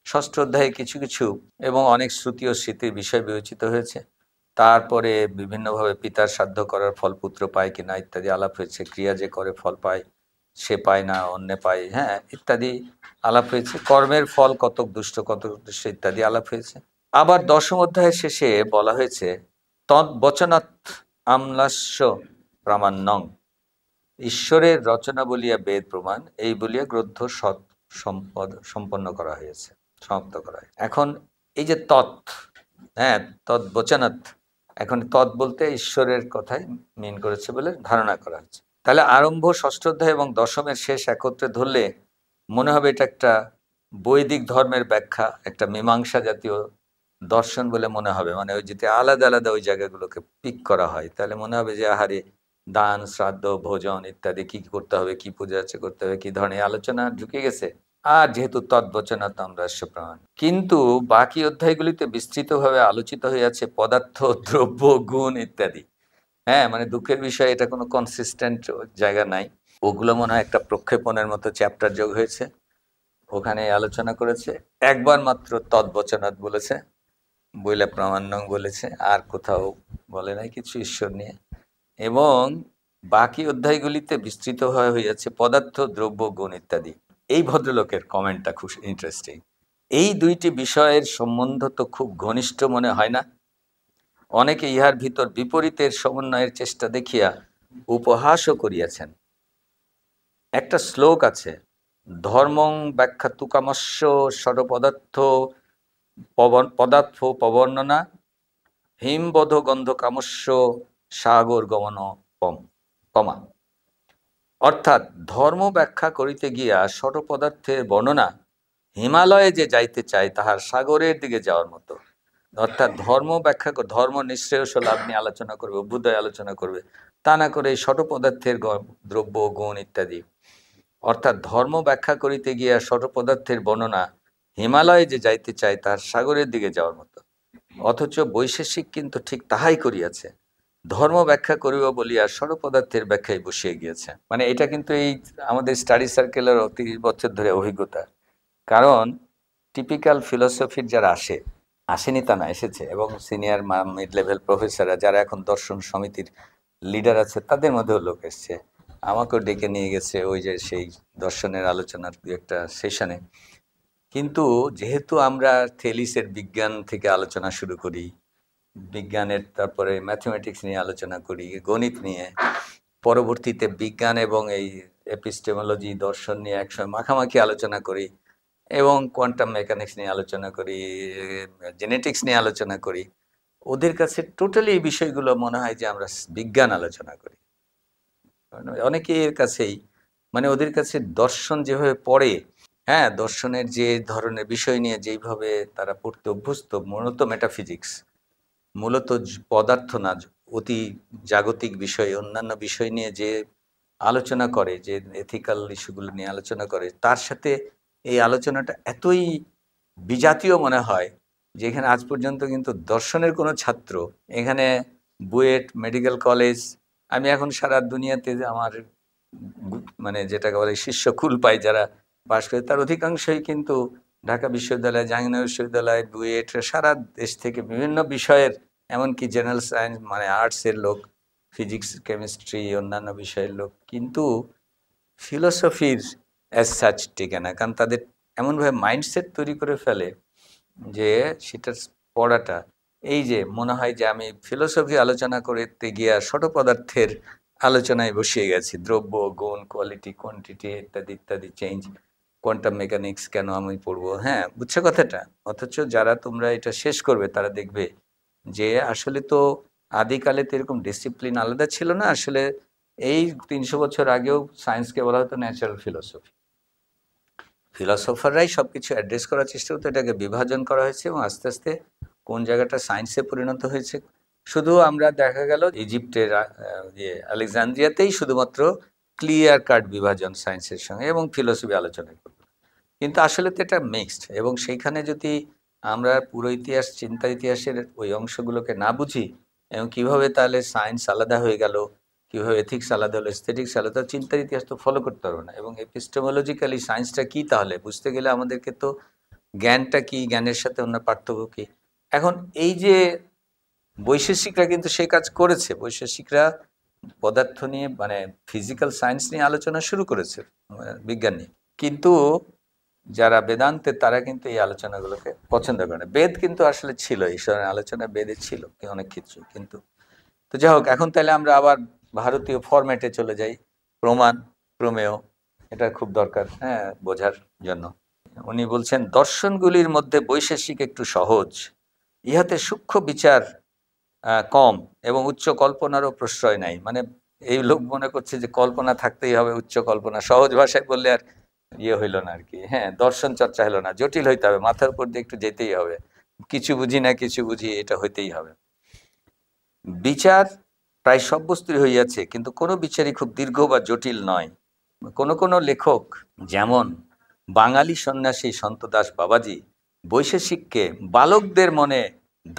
ষষ্ঠ অধ্যায়ে কিছু কিছু, এবং অনেক শ্রুতি ও স্মৃতির বিষয় বিবেচিত হয়েছে। তারপরে বিভিন্নভাবে পিতার শ্রাদ্ধ করার ফল পুত্র পায় কিনা ইত্যাদি আলাপ হয়েছে, ক্রিয়া যে করে ফল পায়, সে পায় না অন্যে পায়, হ্যাঁ, ইত্যাদি আলাপ হয়েছে, কর্মের ফল কতক দুষ্ট কতক দুষ্ট ইত্যাদি আলাপ হয়েছে। আবার দশম অধ্যায়ের শেষে বলা হয়েছে তৎ বচনাৎ আমলাস্য প্রামাণ্যং, ঈশ্বরের রচনা বলিয়া বেদ প্রমাণ, এই বলিয়া গ্রন্থ সৎ সম্পন্ন করা হয়েছে, সমাপ্ত করা হয়েছে। এখন এই যে তৎ, হ্যাঁ, তৎ বচনাৎ, এখন তৎ বলতে ঈশ্বরের কথাই মিন করেছে বলে ধারণা করা হচ্ছে। তাহলে আরম্ভ ষষ্ঠ অধ্যায় এবং দশমের শেষ একত্রে ধরলে মনে হবে এটা একটা বৈদিক ধর্মের ব্যাখ্যা, একটা মীমাংসা জাতীয় দর্শন বলে মনে হবে। মানে ওই যদি আলাদা আলাদা ওই জায়গাগুলোকে পিক করা হয় তাহলে মনে হবে যে আহারে দান, শ্রাদ্ধ, ভোজন ইত্যাদি কি করতে হবে, কি পূজা আছে করতে হবে, কি ধরনের আলোচনা ঢুকে গেছে। আর যেহেতু তৎবচনা তাম্রাস্য প্রমাণ, কিন্তু বাকি অধ্যায়গুলিতে বিস্তৃতভাবে আলোচিত হইয়াছে পদার্থ, দ্রব্য, গুণ ইত্যাদি। হ্যাঁ, মানে দুঃখের বিষয় এটা কোনো কনসিস্টেন্ট জায়গা নাই। ওগুলো মনে হয় একটা প্রক্ষেপণের মতো চ্যাপ্টার যোগ হয়েছে, ওখানে আলোচনা করেছে। একবার মাত্র তৎবচনাৎ বলেছে, বইলা প্রামাণ্যং বলেছে, আর কোথাও বলে নাই কিছু ঈশ্বর নিয়ে। এবং বাকি অধ্যায়গুলিতে বিস্তৃত হইয়াছে পদার্থ, দ্রব্য, গুণ ইত্যাদি। এই ভদ্রলোকের কমেন্টটা খুব ইন্টারেস্টিং। এই দুইটি বিষয়ের সম্বন্ধ তো খুব ঘনিষ্ঠ মনে হয় না? অনেকে ইহার ভিতর বিপরীতের সমন্বয়ের চেষ্টা দেখিয়া উপহাসও করিয়াছেন। একটা শ্লোক আছে, ধর্মং ব্যাখ্যা তুকামস্য ষড়পদার্থ পদার্থ পবর্ণনা হিমবধ গন্ধ কামস্য সাগর গমন কমা। অর্থাৎ ধর্ম ব্যাখ্যা করিতে গিয়া ষড় পদার্থের বর্ণনা হিমালয়ে যে যাইতে চায় তাহার সাগরের দিকে যাওয়ার মতো। অর্থাৎ ধর্ম ব্যাখ্যা, ধর্ম নিঃশ্রেয়স লাভ নিয়ে আলোচনা করবে, অভ্যুদয় আলোচনা করবে, তা না করে এই ষড় পদার্থের দ্রব্য, গুণ ইত্যাদি। অর্থাৎ ধর্ম ব্যাখ্যা করিতে গিয়া ষড় পদার্থের বর্ণনা হিমালয়ে যে যাইতে চায় তাহার সাগরের দিকে যাওয়ার মতো। অথচ বৈশেষিক কিন্তু ঠিক তাহাই করিয়াছে, ধর্ম ব্যাখ্যা করিব বলিয়া ষড় পদার্থের ব্যাখ্যায় বসিয়ে গিয়েছে। মানে এটা কিন্তু এই আমাদের স্টাডি সার্কেলের 30 বছর ধরে অভিজ্ঞতা। কারণ টিপিক্যাল ফিলোসফির যারা আসেনি তা না, এসেছে, এবং সিনিয়র মিড লেভেল প্রফেসররা যারা এখন দর্শন সমিতির লিডার আছে তাদের মধ্যেও লোক এসছে, আমাকেও ডেকে নিয়ে গেছে ওই যে সেই দর্শনের আলোচনার একটা সেশনে। কিন্তু যেহেতু আমরা থেলিসের বিজ্ঞান থেকে আলোচনা শুরু করি, বিজ্ঞানের তারপরে ম্যাথমেটিক্স নিয়ে আলোচনা করি, গণিত নিয়ে, পরবর্তীতে বিজ্ঞান এবং এই এপিস্টেমোলজি দর্শন নিয়ে একসময় মাখামাখি আলোচনা করি, এবং কোয়ান্টাম মেকানিক্স নিয়ে আলোচনা করি, জেনেটিক্স নিয়ে আলোচনা করি, ওদের কাছে টোটালি এই বিষয়গুলো মনে হয় যে আমরা বিজ্ঞান আলোচনা করি। অনেকের কাছেই মানে ওদের কাছে দর্শন যেভাবে পড়ে, হ্যাঁ, দর্শনের যে ধরনের বিষয় নিয়ে যেইভাবে তারা পড়তে অভ্যস্ত, মূলত মেটাফিজিক্স, মূলত পদার্থ না, অতি জাগতিক বিষয়, অন্যান্য বিষয় নিয়ে যে আলোচনা করে, যে এথিক্যাল ইস্যুগুলো নিয়ে আলোচনা করে, তার সাথে এই আলোচনাটা এতই বিজাতীয় মনে হয় যে এখানে আজ পর্যন্ত কিন্তু দর্শনের কোনো ছাত্র, এখানে বুয়েট, মেডিকেল কলেজ, আমি এখন সারা দুনিয়াতে আমার মানে যেটাকে বলে শিষ্য কুল পাই যারা পাশ করে, তার অধিকাংশই কিন্তু ঢাকা বিশ্ববিদ্যালয়, জাহাঙ্গীরনগর বিশ্ববিদ্যালয়, বুয়েট, সারা দেশ থেকে বিভিন্ন বিষয়ের, এমনকি জেনারেল সায়েন্স মানে আর্টসের লোক, ফিজিক্স, কেমিস্ট্রি, অন্যান্য বিষয়ের লোক, কিন্তু ফিলোসফির অ্যাজ সাচ টিকে না। কারণ তাদের এমনভাবে মাইন্ডসেট তৈরি করে ফেলে যে সেটার পড়াটা, এই যে মনে হয় যে আমি ফিলোসফি আলোচনা করতে গিয়া ছোট পদার্থের আলোচনায় বসিয়ে গেছি, দ্রব্য, গুণ, কোয়ালিটি, কোয়ান্টিটি, ইত্যাদি ইত্যাদি, চেঞ্জ, কোয়ান্টাম মেকানিক্স কেন আমি পড়বো, হ্যাঁ, বুঝছো কথাটা? অথচ যারা তোমরা এটা শেষ করবে তারা দেখবে যে আসলে তো আদিকালে তো এরকম ডিসিপ্লিন আলাদা ছিল না। আসলে এই 300 বছর আগেও সায়েন্সকে বলা হতো ন্যাচারাল ফিলোসফি। ফিলসফাররাই সবকিছু অ্যাড্রেস করার চেষ্টা করতো, এটাকে বিভাজন করা হয়েছে এবং আস্তে আস্তে কোন জায়গাটা সায়েন্সে পরিণত হয়েছে। শুধু আমরা দেখা গেল ইজিপ্টের আলেকজান্দ্রিয়াতেই শুধুমাত্র ক্লিয়ার কাট বিভাজন সায়েন্সের সঙ্গে এবং ফিলোসফি আলোচনা করব, কিন্তু আসলে তো এটা মিক্সড। এবং সেইখানে যদি আমরা পুরো ইতিহাস, চিন্তা ইতিহাসের ওই অংশগুলোকে না বুঝি, এবং কিভাবে তাহলে সায়েন্স আলাদা হয়ে গেল, কীভাবে এথিক্স আলাদা হলো, এস্থেটিক্স আলাদা, চিন্তার ইতিহাস তো ফলো করতে পারবো না। এবং এপিস্টেমোলজিক্যালি সায়েন্সটা কী তাহলে বুঝতে গেলে আমাদেরকে তো জ্ঞানটা কি, জ্ঞানের সাথে অন্য পার্থক্য কী। এখন এই যে বৈশেষিকরা কিন্তু সেই কাজ করেছে, বৈশেষিকরা পদার্থ নিয়ে মানে ফিজিক্যাল সায়েন্স নিয়ে আলোচনা শুরু করেছে, বিজ্ঞান নিয়ে, কিন্তু যারা বেদান্তে তারা কিন্তু এই আলোচনাগুলোকে পছন্দ করে না। বেদ কিন্তু আসলে ছিল, ঈশ্বরের আলোচনা বেদে ছিল অনেক কিছু, কিন্তু তো যাই হোক, এখন তাহলে আমরা আবার ভারতীয় ফরম্যাটে চলে যাই। প্রমাণ, প্রমেয়, এটা খুব দরকার, হ্যাঁ, বোঝার জন্য। উনি বলছেন দর্শনগুলির মধ্যে বৈশেষিক একটু সহজ, ইহাতে সূক্ষ্ম বিচার কম এবং উচ্চ কল্পনারও প্রশ্রয় নাই। মানে এই লোক মনে করছে যে কল্পনা থাকতেই হবে, উচ্চ কল্পনা, সহজ ভাষায় বললে আর ইয়ে হইল না আর কি, হ্যাঁ, দর্শন চর্চা হলো না, জটিল হইতে হবে, মাথার উপর দিয়ে একটু যেতেই হবে, কিছু বুঝি না কিছু বুঝি, এটা হইতেই হবে। বিচার প্রায় সব বস্তুই হইয়াছে, কিন্তু কোনো বিচারই খুব দীর্ঘ বা জটিল নয়। কোনো লেখক, যেমন বাঙালি সন্ন্যাসী সন্তদাস বাবাজি, বৈশেষিককে বালকদের মনে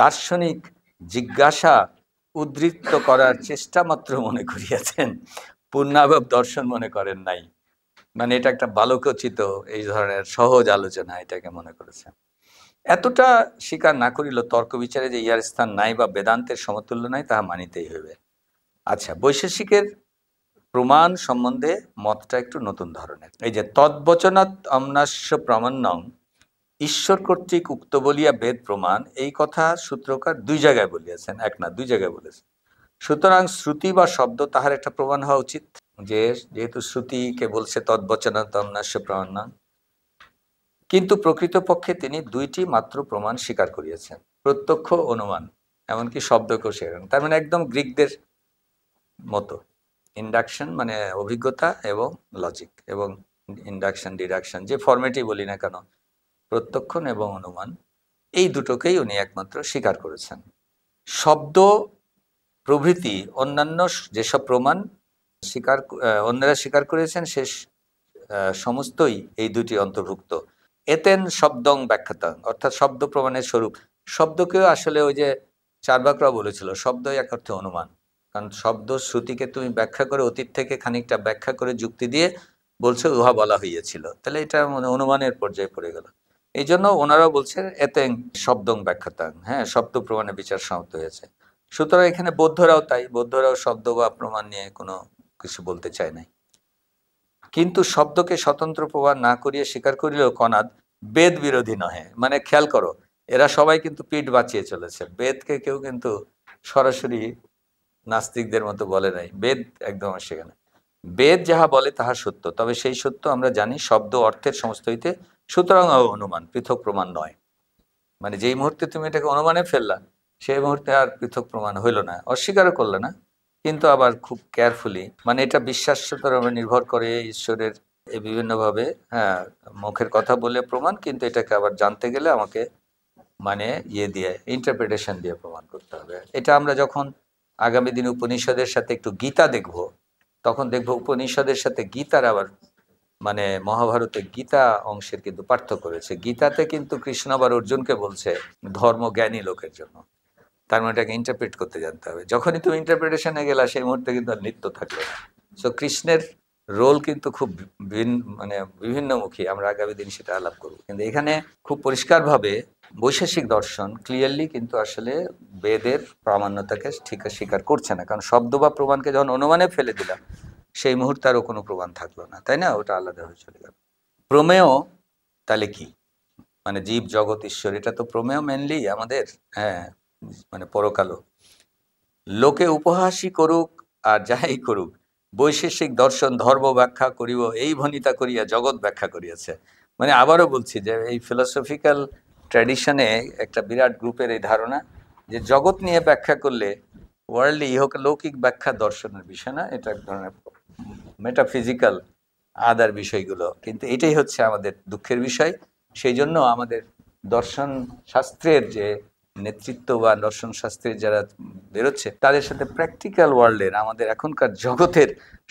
দার্শনিক জিজ্ঞাসা উদ্বৃত্ত করার চেষ্টা মাত্র মনে করিয়াছেন, পূর্ণাভাব দর্শন মনে করেন নাই। মানে এটা একটা বালকোচিত এই ধরনের সহজ আলোচনা এটাকে মনে করেছেন। এতটা স্বীকার না করিল তর্ক বিচারে যে ইহার স্থান নাই বা বেদান্তের সমতুল্য নাই, তাহা মানিতেই হইবে। আচ্ছা, বৈশেষিকের প্রমাণ সম্বন্ধে মতটা একটু নতুন ধরনের। এই যে তদ্বচনাৎ অমনাস্য প্রমাণ্যং, ঈশ্বর কর্তৃক উক্ত বলিয়া বেদ প্রমাণ, এই কথা সূত্রকার 2 জায়গায় বলিয়াছেন, এক না 2 জায়গায় বলেছেন। সুতরাং শ্রুতি বা শব্দ তাহার একটা প্রমাণ হওয়া উচিত, যে যেহেতু শ্রুতিকে বলছে তদ্বচনাৎ অমনাস্য প্রমাণ্যং, কিন্তু প্রকৃতপক্ষে তিনি 2টি মাত্র প্রমাণ স্বীকার করিয়াছেন, প্রত্যক্ষ, অনুমান, এমনকি শব্দকেও স্বীকার। তার মানে একদম গ্রিকদের মতো, ইন্ডাকশন মানে অভিজ্ঞতা এবং লজিক, এবং ইন্ডাকশন, ডিডাকশন, যে ফর্মেটই বলি না কেন, প্রত্যক্ষণ এবং অনুমান, এই দুটোকেই উনি একমাত্র স্বীকার করেছেন। শব্দ প্রভৃতি অন্যান্য যেসব প্রমাণ অন্যরা স্বীকার করেছেন সে সমস্তই এই 2টি অন্তর্ভুক্ত। এতেন শব্দং ব্যাখ্যাতা, অর্থাৎ শব্দ প্রমাণের স্বরূপ। শব্দকেও আসলে ওই যে চার্বাকরা বলেছিল, শব্দই এক অর্থে অনুমান, কারণ শব্দ শ্রুতিকে তুমি ব্যাখ্যা করে, অতীত থেকে খানিকটা ব্যাখ্যা করে যুক্তি দিয়ে বলছে উহা বলা হইয়াছিল, তাহলে এটা মানে অনুমানের পর্যায়ে পড়ে গেল। এই জন্য ওনারাও বলছেন এতেন শব্দং ব্যাখ্যাতাং, হ্যাঁ, শব্দ প্রমাণের বিচার সমাপ্ত হয়েছে। সুতরাং এখানে বৌদ্ধরাও তাই, বৌদ্ধরাও শব্দ বা প্রমাণ নিয়ে কোনো কিছু বলতে চায় নাই। কিন্তু শব্দকে স্বতন্ত্র প্রমাণ না করিয়া স্বীকার করিলেও কনাদ বেদ বিরোধী নহে। মানে খেয়াল করো, এরা সবাই কিন্তু পিঠ বাঁচিয়ে চলেছে, বেদকে কেউ কিন্তু সরাসরি নাস্তিকদের মতো বলে নাই, বেদ একদম সেখানে বেদ যাহা বলে তাহা সত্য, তবে সেই সত্য আমরা জানি শব্দ অর্থের সমস্ত হইতে, সুতরাং অনুমান পৃথক প্রমাণ নয়। মানে যেই মুহূর্তে তুমি এটাকে অনুমানে ফেললা, সেই মুহূর্তে আর পৃথক প্রমাণ হইল না, অস্বীকারও করলে না, কিন্তু আবার খুব কেয়ারফুলি, মানে এটা বিশ্বাসতার উপর নির্ভর করে ঈশ্বরের এই বিভিন্নভাবে, হ্যাঁ, মুখের কথা বলে প্রমাণ, কিন্তু এটাকে আবার জানতে গেলে আমাকে মানে ইয়ে দিয়ে ইন্টারপ্রিটেশন দিয়ে প্রমাণ করতে হবে। এটা আমরা যখন আগামী দিন উপনিষদের সাথে একটু গীতা দেখব, তখন দেখব উপনিষদের সাথে গীতার আবার মানে মহাভারতে গীতা অংশের কিন্তু পার্থক্য রয়েছে। গীতাতে কিন্তু কৃষ্ণ আবার অর্জুনকে বলছে ধর্মজ্ঞানী লোকের জন্য, তার মানে এটাকে ইন্টারপ্রেট করতে জানতে হবে। যখনই তুমি ইন্টারপ্রিটেশনে গেলা, সেই মুহূর্তে কিন্তু আর নিত্য থাকলো না। সো কৃষ্ণের রোল কিন্তু খুব মানে বিভিন্নমুখী, আমরা আগামী দিন সেটা আলাপ করব। কিন্তু এখানে খুব পরিষ্কারভাবে বৈশেষিক দর্শন ক্লিয়ারলি কিন্তু আসলে বেদের প্রামাণ্যতাকে ঠিক স্বীকার করছে না, কারণ শব্দ বা প্রমাণকে যখন অনুমানে ফেলে দিলাম, সেই মুহূর্তে আরও কোনো প্রমাণ থাকলো না, তাই না? ওটা আলাদা হয়ে চলে গেল। প্রমেয় তাহলে কি? মানে জীব জগৎ ঈশ্বর, এটা তো প্রমেয় মেনলি আমাদের, হ্যাঁ, মানে পরকালো। লোকে উপহাসই করুক আর যাই করুক, বৈশেষিক দর্শন ধর্ম ব্যাখ্যা করিব এই ভনিতা করিয়া জগৎ ব্যাখ্যা করিয়াছে। মানে আবারও বলছি যে এই ফিলোসফিক্যাল ট্র্যাডিশনে একটা বিরাট গ্রুপের এই ধারণা যে জগৎ নিয়ে ব্যাখ্যা করলে ওয়ার্ল্ডলি ইহক লৌকিক ব্যাখ্যা দর্শনের বিষয় না, এটা এক ধরনের মেটাফিজিক্যাল আদার বিষয়গুলো। কিন্তু এটাই হচ্ছে আমাদের দুঃখের বিষয়। সেই জন্য আমাদের দর্শন শাস্ত্রের যে নেতৃত্ব বা দর্শন শাস্ত্রের যারা বেরোচ্ছে, তাদের সাথে প্র্যাকটিক্যাল ওয়ার্ল্ডের আমাদের এখনকার জগতের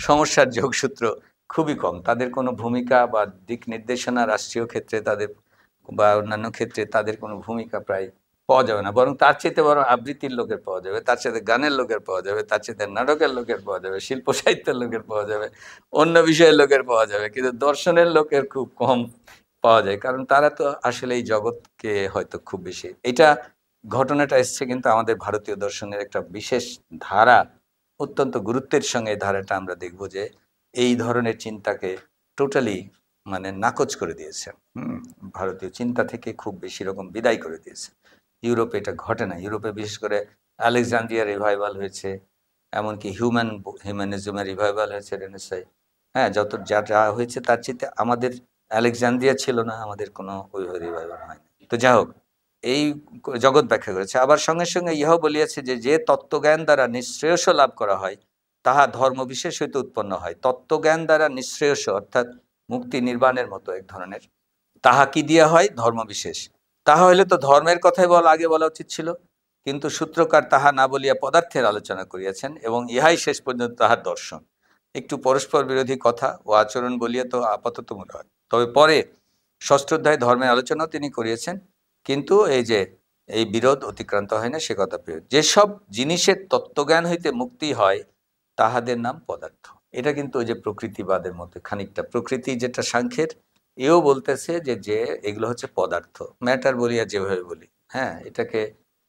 সমস্যার যোগসূত্র খুবই কম। তাদের কোনো ভূমিকা বা দিক নির্দেশনা রাষ্ট্রীয় ক্ষেত্রে তাদের বা অন্যান্য ক্ষেত্রে তাদের কোনো ভূমিকা প্রায় পাওয়া যাবে না, বরং তার চেয়ে বরং আবৃত্তির লোকের পাওয়া যাবে, তার সাথে গানের লোকের পাওয়া যাবে, তার সাথে নাটকের লোকের পাওয়া যাবে, শিল্প সাহিত্যের লোকের পাওয়া যাবে, অন্য বিষয়ের লোকের পাওয়া যাবে, কিন্তু দর্শনের লোকের খুব কম পাওয়া যায়, কারণ তারা তো আসলে এই জগৎকে হয়তো খুব বেশি, এটা ঘটনাটা এসছে কিন্তু আমাদের ভারতীয় দর্শনের একটা বিশেষ ধারা, অত্যন্ত গুরুত্বের সঙ্গে এই ধারাটা আমরা দেখব যে এই ধরনের চিন্তাকে টোটালি মানে নাকচ করে দিয়েছে। ভারতীয় চিন্তা থেকে খুব বেশি রকম বিদায় করে দিয়েছে। ইউরোপে এটা ঘটে না। ইউরোপে বিশেষ করে আলেকজান্দ্রিয়া রিভাইভাল হয়েছে, এমনকি হিউম্যানিজমের রিভাইভাল হয়েছে রেনেসায়। হ্যাঁ, যত যা যা হয়েছে তার চেয়ে আমাদের আলেকজান্দ্রিয়া ছিল না, আমাদের কোনো ওইভাবে রিভাইভাল হয়নি। তো যা হোক, এই জগৎ ব্যাখ্যা করেছে। আবার সঙ্গে সঙ্গে ইহাও বলিয়াছে যে যে তত্ত্বজ্ঞান দ্বারা নিঃশ্রেয়স লাভ করা হয়, তাহা ধর্ম বিশেষ হইতে উৎপন্ন হয়। তত্ত্বজ্ঞান দ্বারা নিঃশ্রেয়স অর্থাৎ মুক্তি নির্বাণের মতো এক ধরনের, তাহা কি দিয়া হয়? ধর্ম বিশেষ। তাহা হইলে তো ধর্মের কথাই আগে বলা উচিত ছিল, কিন্তু সূত্রকার তাহা না বলিয়া পদার্থের আলোচনা করিয়াছেন, এবং ইহাই শেষ পর্যন্ত তাহার দর্শন। একটু পরস্পর বিরোধী কথা ও আচরণ বলিয়া তো আপাতত মনে হয়, তবে পরে ষষ্ঠ অধ্যায় ধর্মের আলোচনাও তিনি করিয়েছেন, কিন্তু এই যে এই বিরোধ অতিক্রান্ত হয় না সে কথা প্রিয়। যেসব জিনিসের তত্ত্বজ্ঞান হইতে মুক্তি হয়, তাহাদের নাম পদার্থ। এটা কিন্তু ওই যে প্রকৃতিবাদের মধ্যে খানিকটা, প্রকৃতি যেটা সাংখ্যের, এও বলতেছে যে যে এগুলো হচ্ছে পদার্থ, ম্যাটার বলি আর যেভাবে বলি, হ্যাঁ, এটাকে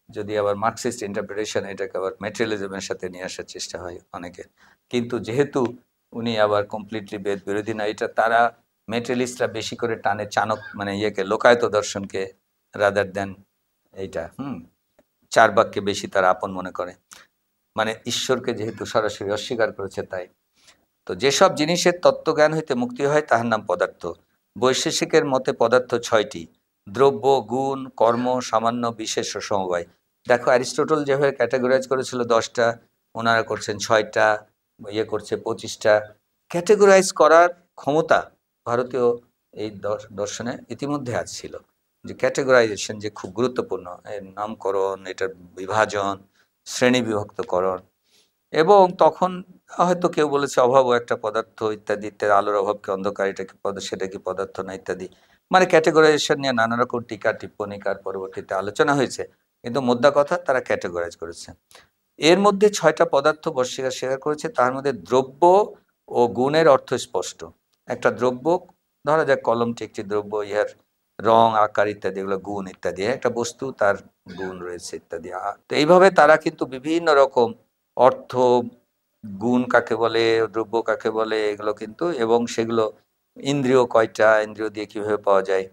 যদি আবার মার্কসিস্ট ইন্টারপ্রিটেশন, এটাকে আবার ম্যাটেরিয়ালিজমের সাথে নিয়ে আসার চেষ্টা হয় অনেকের, কিন্তু যেহেতু উনি আবার কমপ্লিটলি বেদ বিরোধী না, এটা তারা মেটেরিয়ালিস্টরা বেশি করে টানে চাণক মানে ইয়েকে, লোকায়ত দর্শনকে, রাদার দেন এইটা চার বাক্যে বেশি তারা আপন মনে করে, মানে ঈশ্বরকে যেহেতু সরাসরি অস্বীকার করেছে তাই। তো যেসব জিনিসের তত্ত্বজ্ঞান হইতে মুক্তি হয় তাহার নাম পদার্থ। বৈশেষিকের মতে পদার্থ ছয়টি: দ্রব্য, গুণ, কর্ম, সামান্য, বিশেষ ও সমবায়। দেখো অ্যারিস্টটল যেভাবে ক্যাটাগরাইজ করেছিল 10টা, ওনারা করছেন 6টা, ইয়ে করছে 25টা। ক্যাটাগরাইজ করার ক্ষমতা ভারতীয় এই দর্শনে ইতিমধ্যে ছিল, যে ক্যাটাগরাইজেশন যে খুব গুরুত্বপূর্ণ, এর নামকরণ, এটার বিভাজন, শ্রেণী বিভক্তকরণ। এবং তখন হয়তো কেউ বলেছে অভাবও একটা পদার্থ ইত্যাদি ইত্যাদি, আলোর অভাবকে অন্ধকার, এটা কি সেটা কি পদার্থ না ইত্যাদি, মানে ক্যাটেগরাইজেশন নিয়ে নানা রকম টিকা টিপ্পণিকার পরবর্তীতে আলোচনা হয়েছে, কিন্তু মোদ্দা কথা তারা ক্যাটেগরাইজ করেছে। এর মধ্যে 6টা পদার্থ বর্ষিকা স্বীকার করেছে, তার মধ্যে দ্রব্য ও গুণের অর্থ স্পষ্ট। একটা দ্রব্য, ধরা যাক কলমটি একটি দ্রব্য, ইহার রং আকার ইত্যাদি এগুলো গুণ ইত্যাদি, একটা বস্তু তার গুণ রয়েছে ইত্যাদি। তো এইভাবে তারা কিন্তু বিভিন্ন রকম অর্থ, গুণ কাকে বলে, দ্রব্য কাকে বলে, এগুলো কিন্তু, এবং সেগুলো ইন্দ্রিয় কয়টা, ইন্দ্রিয় দিয়ে কিভাবে পাওয়া যায়,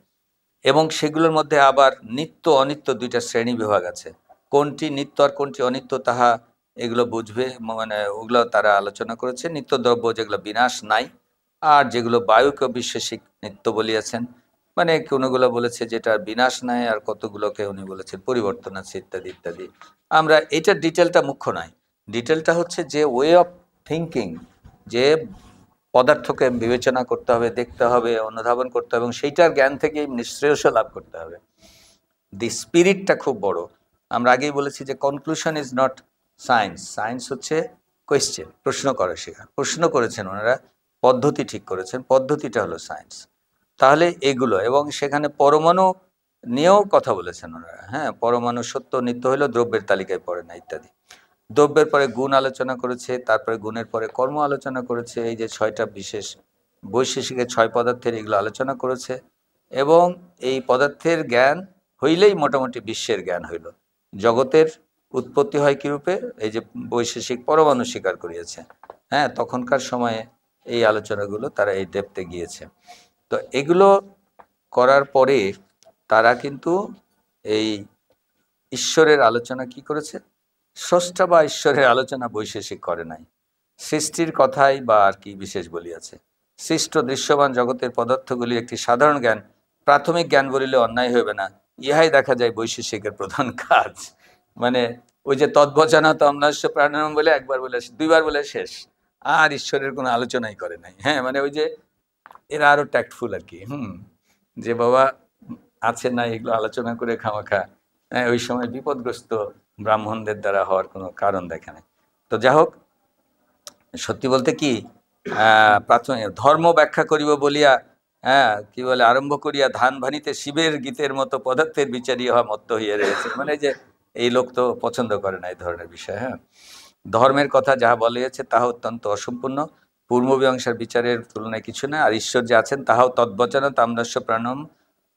এবং সেগুলোর মধ্যে আবার নিত্য অনিত্য দুইটা শ্রেণী বিভাগ আছে। কোনটি নিত্য আর কোনটি অনিত্য তাহা এগুলো বুঝবে, মানে ওগুলো তারা আলোচনা করেছে। নিত্য দ্রব্য যেগুলো বিনাশ নাই, আর যেগুলো বায়ুকে বিশেষিক নিত্য বলিয়াছেন, মানে কোনগুলো বলেছে যেটা বিনাশ নাই, আর কতগুলোকে উনি বলেছেন পরিবর্তন আছে, ইত্যাদি ইত্যাদি। আমরা এটার ডিটেলটা মুখ্য নয়, ডিটেলটা হচ্ছে যে ওয়ে অফ থিঙ্কিং, যে পদার্থকে বিবেচনা করতে হবে, দেখতে হবে, অনুধাবন করতে হবে, এবং সেইটার জ্ঞান থেকেই নিঃশ্রেয়স লাভ করতে হবে। দি স্পিরিটটা খুব বড়। আমরা আগেই বলেছি যে conclusion is not science, science হচ্ছে কোয়েশ্চেন, প্রশ্ন করা শেখা। প্রশ্ন করেছেন ওনারা, পদ্ধতি ঠিক করেছেন, পদ্ধতিটা হলো সায়েন্স। তাহলে এগুলো, এবং সেখানে পরমাণু নিয়েও কথা বলেছেন ওনারা। হ্যাঁ, পরমাণু সত্য নিত্য হলেও দ্রব্যের তালিকায় পড়ে না, ইত্যাদি। দ্রব্যের পরে গুণ আলোচনা করেছে, তারপরে গুণের পরে কর্ম আলোচনা করেছে, এই যে 6টা বিশেষ বৈশেষিকের 6 পদার্থের এগুলো আলোচনা করেছে। এবং এই পদার্থের জ্ঞান হইলেই মোটামুটি বিশ্বের জ্ঞান হইল। জগতের উৎপত্তি হয় কীরূপে, এই যে বৈশেষিক পরমাণু স্বীকার করিয়েছে। হ্যাঁ, তখনকার সময়ে এই আলোচনাগুলো তারা এই ডেপথে গিয়েছে। তো এগুলো করার পরে তারা কিন্তু এই ঈশ্বরের আলোচনা কি করেছে, স্রষ্টা বা ঈশ্বরের আলোচনা বৈশেষিক করে নাই। সৃষ্টির কথাই বা আর কি বিশেষ বলিয়াছে। সৃষ্ট দৃশ্যমান জগতের পদার্থগুলি একটি সাধারণ জ্ঞান, প্রাথমিক জ্ঞান বলিলে অন্যায় হইবে না, ইহাই দেখা যায় বৈশেষিকের প্রধান কাজ। মানে ওই যে তদ্বচনাৎ অমনাস্য প্রাণায়াম বলে একবার বলে, দুইবার বলে শেষ, আর ঈশ্বরের কোনো আলোচনাই করে নাই। হ্যাঁ, মানে ওই যে এরা আরো ট্যাক্টফুল আর কি। যে বাবা আছে না, এগুলো আলোচনা করে খামাখা ওই সময় বিপদগ্রস্ত ব্রাহ্মণদের দ্বারা হওয়ার কোনো কারণ দেখে না। তো যাই হোক, সত্যি বলতে কি, প্রাথমিক ধর্ম ব্যাখ্যা করিব বলিয়া, কি বলে, আরম্ভ করিয়া ধান ভানিতে শিবের গীতের মতো পদার্থের বিচারী হওয়া মত্ত হইয়া রয়েছে। মানে যে এই লোক তো পছন্দ করে না এই ধরনের বিষয়। হ্যাঁ, ধর্মের কথা যাহা বলিয়াছে তাহা অত্যন্ত অসম্পূর্ণ, পূর্বমীমাংসার বিচারের তুলনায় কিছু না। আর ঈশ্বর যে আছেন তাহাও তদ্বচন তামদাস্য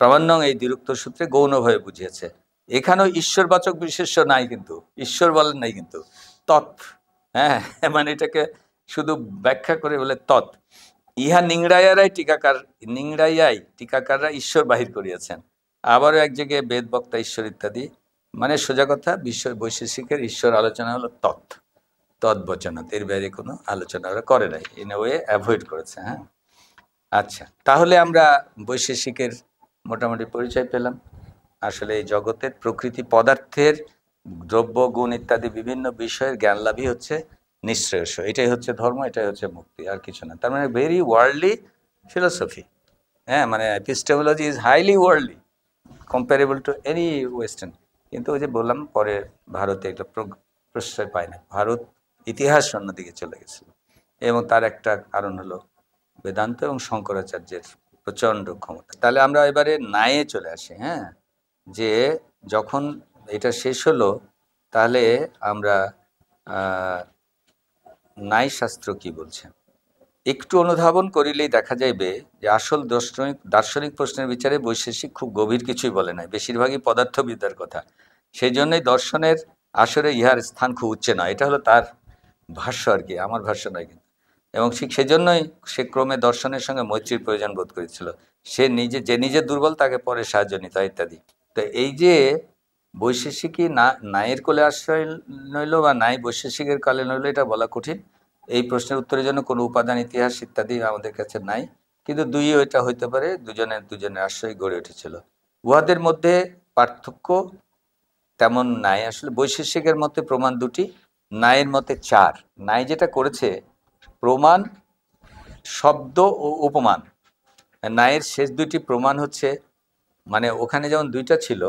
প্রামাণ্যং এই দ্বিরুক্ত সূত্রে গৌণভাবে বুঝিয়েছে। এখানেও ঈশ্বরবাচক বিশেষ্য নাই, কিন্তু ঈশ্বর বলেন নাই, কিন্তু তৎ। হ্যাঁ, মানে এটাকে শুধু ব্যাখ্যা করে বলে তৎ। ইহা নিংড়াইয়ারাই টিকাকাররা ঈশ্বর বাহির করিয়াছেন। আবারও এক জায়গায় বেদ বক্তা ঈশ্বর ইত্যাদি। মানে সোজা কথা, বিশ্ব বৈশেষিকের ঈশ্বর আলোচনা হলো তৎ, তদ্বচনাৎ, এর বাইরে কোনো আলোচনা ওরা করে নাই, ইন এ ওয়ে অ্যাভয়েড করেছে। হ্যাঁ, আচ্ছা, তাহলে আমরা বৈশেষিকের মোটামুটি পরিচয় পেলাম। আসলে এই জগতের প্রকৃতি পদার্থের দ্রব্য গুণ ইত্যাদি বিভিন্ন বিষয়ের জ্ঞান লাভই হচ্ছে নিঃশ্রেয়স। এটাই হচ্ছে ধর্ম, এটাই হচ্ছে মুক্তি, আর কিছু না। তার মানে ভেরি ওয়ার্ল্ডলি ফিলোসফি। হ্যাঁ, মানে epistemology is highly worldly, comparable to any western. কিন্তু ওই যে বললাম, পরে ভারতে একটা প্রশ্রয় পায় না, ভারত ইতিহাস অন্যদিকে চলে গেছিল। এবং তার একটা কারণ হলো বেদান্ত এবং শঙ্করাচার্যের প্রচণ্ড ক্ষমতা। তাহলে আমরা এবারে ন্যায়ে চলে আসি। হ্যাঁ, যে যখন এটা শেষ হলো, তাহলে আমরা ন্যায়শাস্ত্র কি বলছে একটু অনুধাবন করিলেই দেখা যাইবে যে আসল দার্শনিক প্রশ্নের বিচারে বৈশেষিক খুব গভীর কিছুই বলে নাই, বেশিরভাগই পদার্থবিদ্যার কথা। সেই জন্যই দর্শনের আসরে ইহার স্থান খুব উচ্চে নয়। এটা হলো তার ভাষ্য আর কি, আমার ভাষ্য নয় কিন্তু। এবং ঠিক সেজন্যই সে ক্রমে দর্শনের সঙ্গে মৈত্রীর প্রয়োজন বোধ করেছিল। সে নিজে দুর্বল, তাকে পরে সাহায্য নিত ইত্যাদি। তো এই যে বৈশেষিকই ন্যায়ের কোলে আশ্রয় নইল বা ন্যায় বৈশেষিকের কালে নইল, এটা বলা কঠিন। এই প্রশ্নের উত্তরের জন্য কোনো উপাদান, ইতিহাস ইত্যাদি আমাদের কাছে নাই, কিন্তু দুই এটা হইতে পারে, দুজনের আশ্রয় গড়ে উঠেছিল। উহাদের মধ্যে পার্থক্য তেমন নাই। আসলে বৈশেষিকের মতে প্রমাণ দুটি, ন্যায়ের মতে 4। ন্যায় যেটা করেছে, প্রমাণ, শব্দ ও উপমান। ন্যায়ের শেষ দুইটি প্রমাণ হচ্ছে, মানে ওখানে যেমন দুইটা ছিল,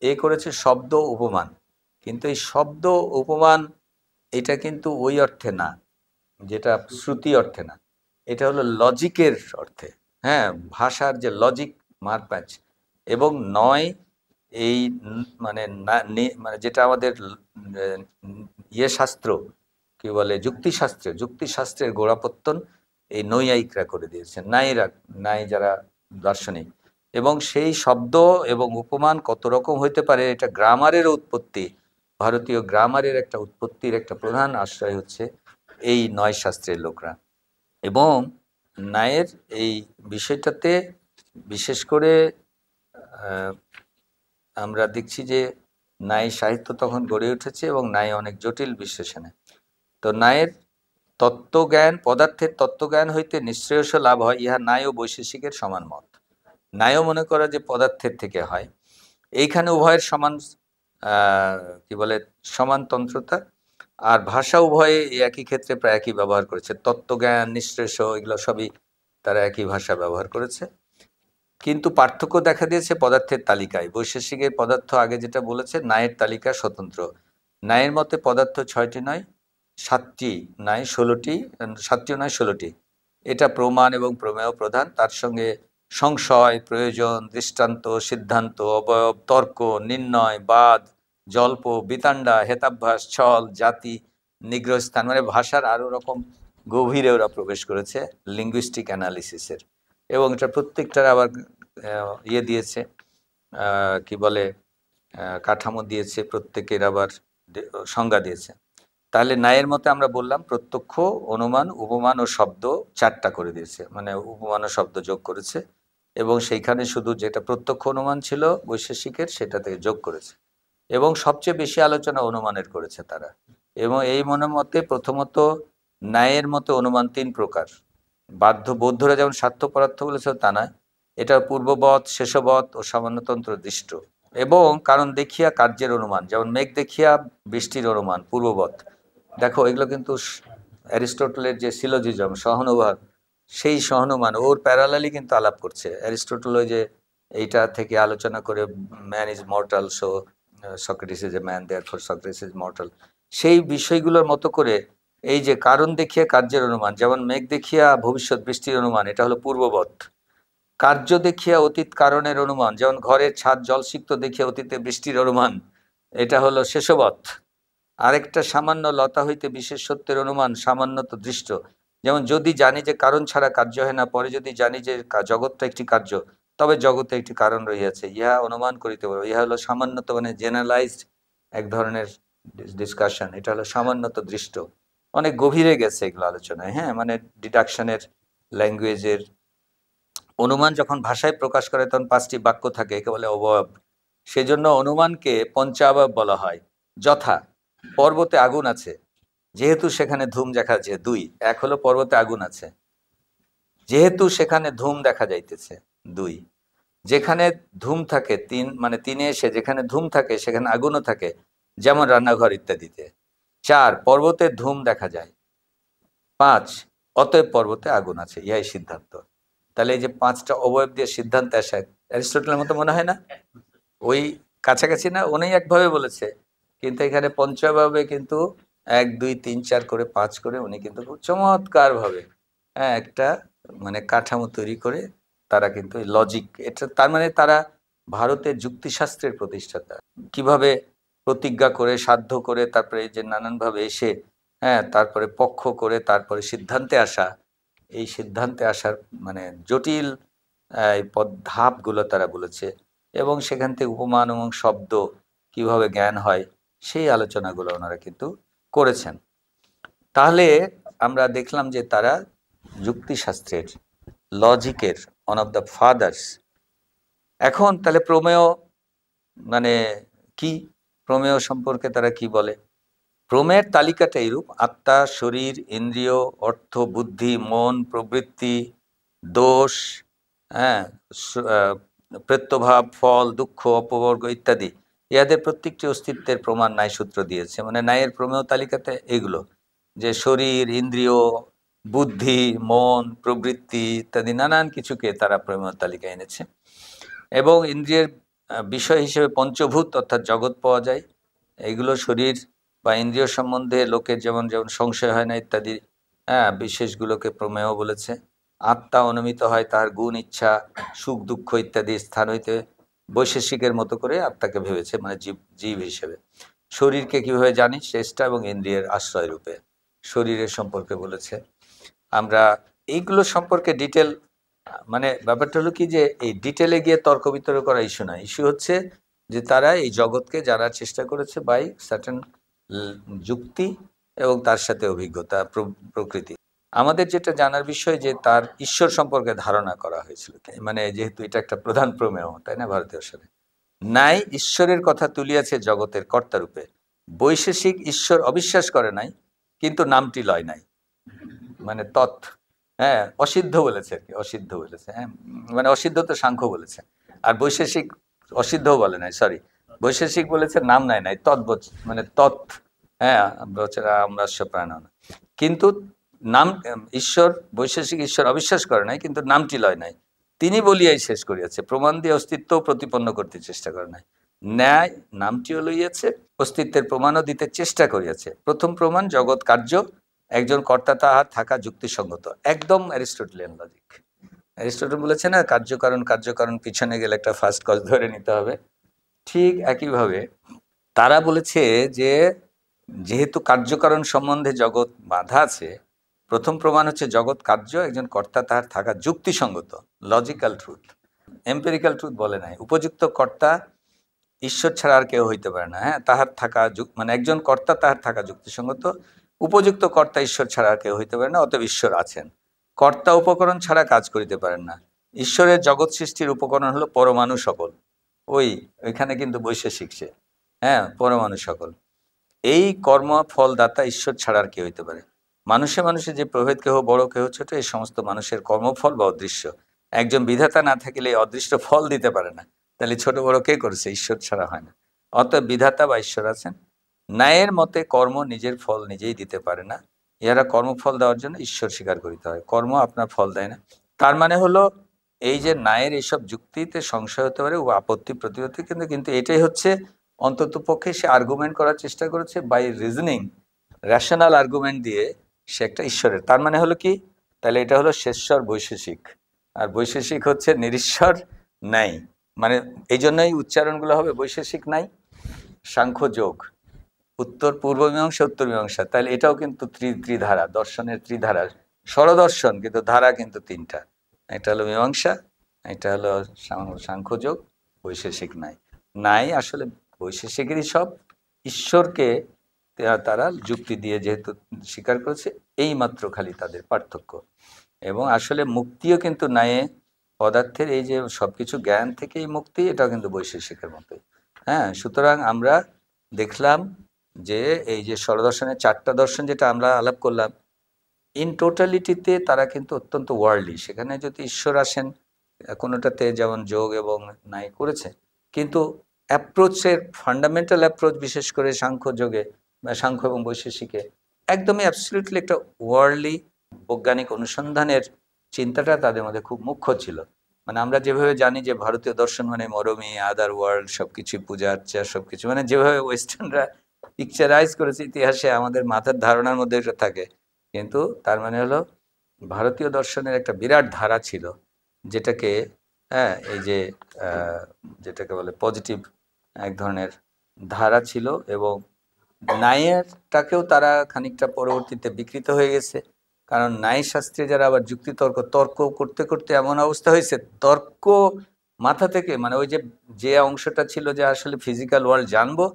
এ করেছে শব্দ উপমান। কিন্তু এই শব্দ উপমান এটা কিন্তু ওই অর্থে না, যেটা শ্রুতি অর্থে না, এটা হলো লজিকের অর্থে। হ্যাঁ, ভাষার যে লজিক মারপ্যাচ, এবং নয় এই মানে মানে যেটা আমাদের শাস্ত্র কি বলে, যুক্তিশাস্ত্রের গোড়াপত্তন এই নৈয়ায়িকরা করে দিয়েছেন, নাই যারা দার্শনিক। এবং সেই শব্দ এবং উপমান কত রকম হইতে পারে, এটা গ্রামারের উৎপত্তি, ভারতীয় গ্রামারের একটা উৎপত্তির একটা প্রধান আশ্রয় হচ্ছে এই শাস্ত্রের লোকরা। এবং ন্যায়ের এই বিষয়টাতে বিশেষ করে আহ, আমরা দেখছি যে ন্যায় সাহিত্য তখন গড়ে উঠেছে এবং ন্যায় অনেক জটিল বিশ্লেষণে। তো ন্যায়ের তত্ত্বজ্ঞান, পদার্থের তত্ত্বজ্ঞান হইতে নিঃশ্রেয়স লাভ হয়, ইহা ন্যায় ও বৈশেষিকের সমান মত। ন্যায়ও মনে করা যে পদার্থের থেকে হয়, এইখানে উভয়ের সমান কি বলে সমানতন্ত্রতা, আর ভাষা উভয়ে একই ক্ষেত্রে প্রায় একই ব্যবহার করেছে। তত্ত্বজ্ঞান, নিঃশ্রেষ, এগুলো সবই তারা একই ভাষা ব্যবহার করেছে। কিন্তু পার্থক্য দেখা দিয়েছে পদার্থের তালিকায়। বৈশেষিকের পদার্থ আগে যেটা বলেছে, ন্যায়ের তালিকা স্বতন্ত্র। ন্যায়ের মতে পদার্থ 6টি নয় 7টি, নয় 16টি, 7টিও নয় 16টি। এটা প্রমাণ এবং প্রমেয় প্রধান, তার সঙ্গে সংশয়, প্রয়োজন, দৃষ্টান্ত, সিদ্ধান্ত, অবয়ব, তর্ক, নির্ণয়, বাদ, জল্প, বিতান্ডা, হেতাভ্যাস, ছল, জাতি, নিগ্রহস্থান, মানে ভাষার আরও রকম গভীরে ওরা প্রবেশ করেছে লিঙ্গুইস্টিক অ্যানালিসিসের। এবং এটা প্রত্যেকটার আবার ইয়ে দিয়েছে, কি বলে কাঠামো দিয়েছে, প্রত্যেকের আবার সংজ্ঞা দিয়েছে। তাহলে ন্যায়ের মতে আমরা বললাম প্রত্যক্ষ, অনুমান, উপমান ও শব্দ 4টা করে দিয়েছে, মানে উপমান ও শব্দ যোগ করেছে, এবং সেইখানে শুধু যেটা প্রত্যক্ষ অনুমান ছিল বৈশেষিকের সেটা থেকে যোগ করেছে। এবং সবচেয়ে বেশি আলোচনা অনুমানের করেছে তারা। এবং এই মনের মতে প্রথমত ন্যায়ের মতে অনুমান 3 প্রকার। বৌদ্ধরা যেমন স্বার্থপরার্থ বলেছে তা নয়, এটা পূর্ববৎ, শেষবৎ ও সামান্যতন্ত্র দৃষ্ট। এবং কারণ দেখিয়া কার্যের অনুমান, যেমন মেঘ দেখিয়া বৃষ্টির অনুমান পূর্ববৎ। দেখো এগুলো কিন্তু অ্যারিস্টটলের যে সিলোজিজম, সহানুভাব, সেই সহানুমান ওর প্যারালালি কিন্তু আলাপ করছে। অ্যারিস্টটল ওই যে এইটা থেকে আলোচনা করে man is mortal, so Socrates is a man, therefore Socrates is mortal, সেই বিষয়গুলোর মতো করে এই যে কারণ দেখিয়া কার্যের অনুমান, যেমন মেঘ দেখিয়া ভবিষ্যৎ বৃষ্টির অনুমান, এটা হলো পূর্ববৎ। কার্য দেখিয়া অতীত কারণের অনুমান, যেমন ঘরের ছাদ জলসিক্ত দেখিয়া অতীতে বৃষ্টির অনুমান, এটা হলো শেষবৎ। আরেকটা সামান্য লতা হইতে বিশেষ সত্যের অনুমান, সামান্যত দৃষ্ট। যেমন যদি জানি যে কারণ ছাড়া কার্য হয় না, পরে যদি জানি যে জগৎটা একটি কার্য, তবে জগতে একটি কারণ রহিয়াছে, ইহা অনুমান করিতে পারো। ইহা হলো সামান্যত, মানে জেনারেলাইজড এক ধরনের ডিসকাশন, এটা হলো সামান্যত দৃষ্ট। অনেক গভীরে গেছে এগুলো আলোচনায়, হ্যাঁ, মানে ডিডাকশনের, ল্যাঙ্গুয়েজের। অনুমান যখন ভাষায় প্রকাশ করে তখন 5টি বাক্য থাকে, একে বলে অবয়ব। সেজন্য অনুমানকে পঞ্চাবয়ব বলা হয়। যথা পর্বতে আগুন আছে, যেহেতু সেখানে ধূম দেখা যাচ্ছে, 2। এক হলো পর্বতে আগুন আছে, যেহেতু সেখানে ধূম দেখা যাইতেছে, 2। যেখানে ধূম থাকে, 3, মানে 3-এ এসে যেখানে ধূম থাকে সেখানে আগুনও থাকে, যেমন রান্নাঘর ইত্যাদিতে। 4, পর্বতের ধূম দেখা যায়। 5, অতএব পর্বতে আগুন আছে, ইহাই সিদ্ধান্ত। তাহলে এই যে 5টা অবয়ব দিয়ে সিদ্ধান্ত আসে, অ্যারিস্টটলের মতো মনে হয় না? ওই কাছাকাছি না? উনি একভাবে বলেছে, কিন্তু এখানে পঞ্চভাবে কিন্তু 1 2 3 4 করে 5 করে উনি কিন্তু খুব চমৎকার ভাবে, হ্যাঁ, একটা মানে কাঠামো তৈরি করে তারা কিন্তু লজিক, এটা তার মানে তারা ভারতের যুক্তিশাস্ত্রের প্রতিষ্ঠাতা। কিভাবে প্রতিজ্ঞা করে, সাধ্য করে, তারপরে এই যে নানানভাবে এসে, হ্যাঁ, তারপরে পক্ষ করে, তারপরে সিদ্ধান্তে আসা, এই সিদ্ধান্তে আসার মানে জটিল এই ধাপগুলো তারা বলেছে। এবং সেখান থেকে উপমান এবং শব্দ কিভাবে জ্ঞান হয়, সেই আলোচনাগুলো ওনারা কিন্তু করেছেন। তাহলে আমরা দেখলাম যে তারা যুক্তিশাস্ত্রের, লজিকের ওয়ান অফ দ্য ফাদার্স। এখন তাহলে প্রমেয় মানে কি, প্রমেয় সম্পর্কে তারা কি বলে? প্রমেয়ের তালিকাটা এইরূপ: আত্মা, শরীর, ইন্দ্রিয়, অর্থ, বুদ্ধি, মন, প্রবৃত্তি, দোষ, হ্যাঁ, প্রত্যভাব, ফল, দুঃখ, অপবর্গ ইত্যাদি, ইহাদের প্রত্যেকটি অস্তিত্বের প্রমাণ ন্যায় সূত্র দিয়েছে। মানে ন্যায়ের প্রমেয় তালিকাতে এগুলো, যে শরীর, ইন্দ্রিয়, বুদ্ধি, মন, প্রবৃত্তি ইত্যাদি নানান কিছুকে তারা প্রমেয় তালিকায় এনেছে। এবং ইন্দ্রিয়ের বিষয় হিসেবে পঞ্চভূত অর্থাৎ জগৎ পাওয়া যায়। এইগুলো শরীর বা ইন্দ্রিয় সম্বন্ধে লোকের যেমন যেমন সংশয় হয় না ইত্যাদি, হ্যাঁ, বিশেষগুলোকে প্রমেয় বলেছে। আত্মা অনুমিত হয় তার গুণ, ইচ্ছা, সুখ দুঃখ ইত্যাদি স্থান হইতে বৈশেষিকের মতো করে আত্মাকে ভেবেছে, মানে জীব হিসেবে। শরীরকে কিভাবে জানি? চেষ্টা এবং ইন্দ্রিয়ের আশ্রয় রূপে শরীরের সম্পর্কে বলেছে। আমরা এইগুলো সম্পর্কে ডিটেল, মানে ব্যাপারটা হলো কি, যে এই ডিটেলে গিয়ে তর্ক বিতর্ক করা ইস্যু না। ইস্যু হচ্ছে যে তারা এই জগৎকে জানার চেষ্টা করেছে বাই সার্টেন যুক্তি এবং তার সাথে অভিজ্ঞতা, প্রকৃতি। আমাদের যেটা জানার বিষয় যে তার ঈশ্বর সম্পর্কে ধারণা করা হয়েছিল, মানে যেহেতু এটা একটা প্রধান প্রমেয়, তাই না, ভারতীয় দর্শনে। নাই ঈশ্বরের কথা তুলিয়াছে জগতের কর্তারূপে, বৈশেষিক ঈশ্বর অবিশ্বাস করে নাই, কিন্তু নামটি লয় নাই। মানে হ্যাঁ, অসিদ্ধ বলেছে আর কি, অসিদ্ধ বলেছে, হ্যাঁ, মানে অসিদ্ধ তো সাংখ্য বলেছে, আর বৈশেষিক অসিদ্ধও বলে নাই, সরি, বৈশেষিক বলেছে নাম নাই নাই, মানে হ্যাঁ, বচরা আমরাস্য প্রাণন, কিন্তু নাম ঈশ্বর, বৈশেষিক ঈশ্বর অবিশ্বাস করে নাই, কিন্তু নামটি লয় নাই, তিনি বলিয়াই শেষ করিয়াছে, প্রমাণ দিয়ে অস্তিত্ব প্রতিপন্ন করতে চেষ্টা করে নাই। ন্যায় নামটিও লইয়াছে, অস্তিত্বের প্রমাণও দিতে চেষ্টা করিয়াছে। প্রথম প্রমাণ জগৎ কার্য, একজন কর্তা তাহার থাকা যুক্তিসঙ্গত, একদম অ্যারিস্টটলিয়ান লজিক। অ্যারিস্টটল বলেছে না, কার্যকারণ কার্যকারণ পিছনে গেলে একটা ফার্স্ট কজ ধরে নিতে হবে। ঠিক একইভাবে তারা বলেছে যে যেহেতু কার্যকারণ সম্বন্ধে জগৎ বাঁধা আছে, প্রথম প্রমাণ হচ্ছে জগৎ কার্য, একজন কর্তা তাহার থাকা যুক্তিসঙ্গত, লজিক্যাল ট্রুথ, এম্পেরিক্যাল ট্রুথ বলে নাই। উপযুক্ত কর্তা ঈশ্বর ছাড়া আর কেউ হইতে পারে না, হ্যাঁ, তাহার থাকা মানে একজন কর্তা তাহার থাকা যুক্তিসঙ্গত, উপযুক্ত কর্তা ঈশ্বর ছাড়া আর কেউ হইতে পারে না, অতএব ঈশ্বর আছেন। কর্তা উপকরণ ছাড়া কাজ করিতে পারেন না। ঈশ্বরের জগৎ সৃষ্টির উপকরণ হলো পরমাণু সকল, ওইখানে কিন্তু বৈশেষিক সে, হ্যাঁ, পরমাণু সকল। এই কর্ম ফলদাতা ঈশ্বর ছাড়া আর কে হইতে পারে। মানুষে মানুষে যে প্রভেদ, কেহ বড় কেহ ছোট, এই সমস্ত মানুষের কর্মফল বা অদৃশ্য। একজন বিধাতা না থাকিলে এই অদৃষ্ট ফল দিতে পারে না, তাহলে ছোট বড় কে করেছে? ঈশ্বর ছাড়া হয় না। অতএব বিধাতা বা ঈশ্বর আছেন। ন্যায়ের মতে কর্ম নিজের ফল নিজেই দিতে পারে না, ইহারা কর্মফল দেওয়ার জন্য ঈশ্বর স্বীকার করিতে হয়। কর্ম আপনার ফল দেয় না। তার মানে হলো এই যে ন্যায়ের এইসব যুক্তিতে সংশয় হতে পারে ও আপত্তি প্রতিপত্তি, কিন্তু এটাই হচ্ছে অন্তত পক্ষে সে আর্গুমেন্ট করার চেষ্টা করেছে বাই রিজনিং, রেশনাল আর্গুমেন্ট দিয়ে সে একটা ঈশ্বরের। তার মানে হলো কি, তাহলে এটা হলো শেষস্বর বৈশেষিক, আর বৈশেষিক হচ্ছে নিরীশ্বর নাই, মানে এই জন্যই উচ্চারণগুলো হবে বৈশেষিক নাই, সাংখ্য যোগ, উত্তর পূর্ব মীমাংসা উত্তর মীমাংসা। তাহলে এটাও কিন্তু ত্রিধারা, দর্শনের ত্রিধারা, স্বরদর্শন, কিন্তু ধারা কিন্তু তিনটা, এটা হলো মীমাংসা, এটা হলো সাংখ্যযোগ, বৈশেষিক নাই। নাই আসলে বৈশেষিকেরই সব, ঈশ্বরকে তারা যুক্তি দিয়ে যেহেতু স্বীকার করেছে, এই মাত্র খালি তাদের পার্থক্য। এবং আসলে মুক্তিও কিন্তু নায়ে পদার্থের, এই যে সবকিছু জ্ঞান থেকেই মুক্তি, এটাও কিন্তু বৈশেষিকের মতোই। হ্যাঁ, সুতরাং আমরা দেখলাম যে এই যে স্বরদর্শনের চারটা দর্শন যেটা আমরা আলাপ করলাম, ইন টোটালিটিতে তারা কিন্তু অত্যন্ত ওয়ার্ল্ডলি। সেখানে যদি ঈশ্বর আসেন কোনোটাতে, যেমন যোগ এবং নাই করেছে, কিন্তু অ্যাপ্রোচের ফান্ডামেন্টাল অ্যাপ্রোচ, বিশেষ করে সাংখ্য যোগে বা সাংখ্য এবং বৈশেষিকে, একদমই অ্যাবসলিউটলি একটা ওয়ার্ল্ডলি বৈজ্ঞানিক অনুসন্ধানের চিন্তাটা তাদের মধ্যে খুব মুখ্য ছিল। মানে আমরা যেভাবে জানি যে ভারতীয় দর্শন মানে মরমী, আদার ওয়ার্ল্ড, সবকিছু পূজা আর্চা সবকিছু, মানে যেভাবে ওয়েস্টার্নরা পিকচারাইজ করেছে ইতিহাসে, আমাদের মাথার ধারণার মধ্যে এটা থাকে। কিন্তু তার মানে হলো ভারতীয় দর্শনের একটা বিরাট ধারা ছিল, যেটাকে, হ্যাঁ, এই যে যেটাকে বলে পজিটিভ এক ধরনের ধারা ছিল, এবং ন্যায়েরটাকেও তারা খানিকটা পরবর্তীতে বিকৃত হয়ে গেছে। কারণ ন্যায় শাস্ত্রে যারা আবার তর্ক করতে করতে এমন অবস্থা হয়েছে, তর্ক মাথা থেকে, মানে ওই যে অংশটা ছিল যে আসলে ফিজিক্যাল ওয়ার্ল্ড জানবো,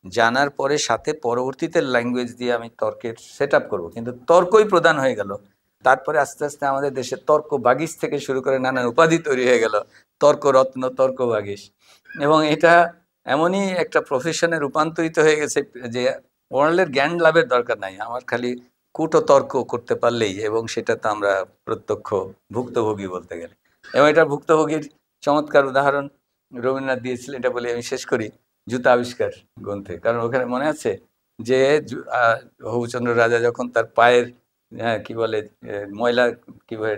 জানার পরে সাথে পরবর্তীতে ল্যাঙ্গুয়েজ দিয়ে আমি তর্কের সেট আপ করবো, কিন্তু তর্কই প্রধান হয়ে গেল। তারপরে আস্তে আস্তে আমাদের দেশে তর্ক বাগিস থেকে শুরু করে নানান উপাধি তৈরি হয়ে গেল, তর্ক রত্ন, তর্ক বাগিস। এবং এটা এমনই একটা প্রফেশনে রূপান্তরিত হয়ে গেছে যে ওয়ার্ল্ডের জ্ঞান লাভের দরকার নাই, আমার খালি কুটো তর্ক করতে পারলেই, এবং সেটা তো আমরা প্রত্যক্ষ ভুক্তভোগী বলতে গেলে। এবং এটা ভুক্তভোগীর চমৎকার উদাহরণ রবীন্দ্রনাথ দিয়েছিলেন, এটা বলে আমি শেষ করি, জুতা আবিষ্কার গ্রন্থে। কারণ ওখানে মনে আছে যে হবুচন্দ্র রাজা যখন তার পায়ের, হ্যাঁ, কি বলে, ময়লা কিভাবে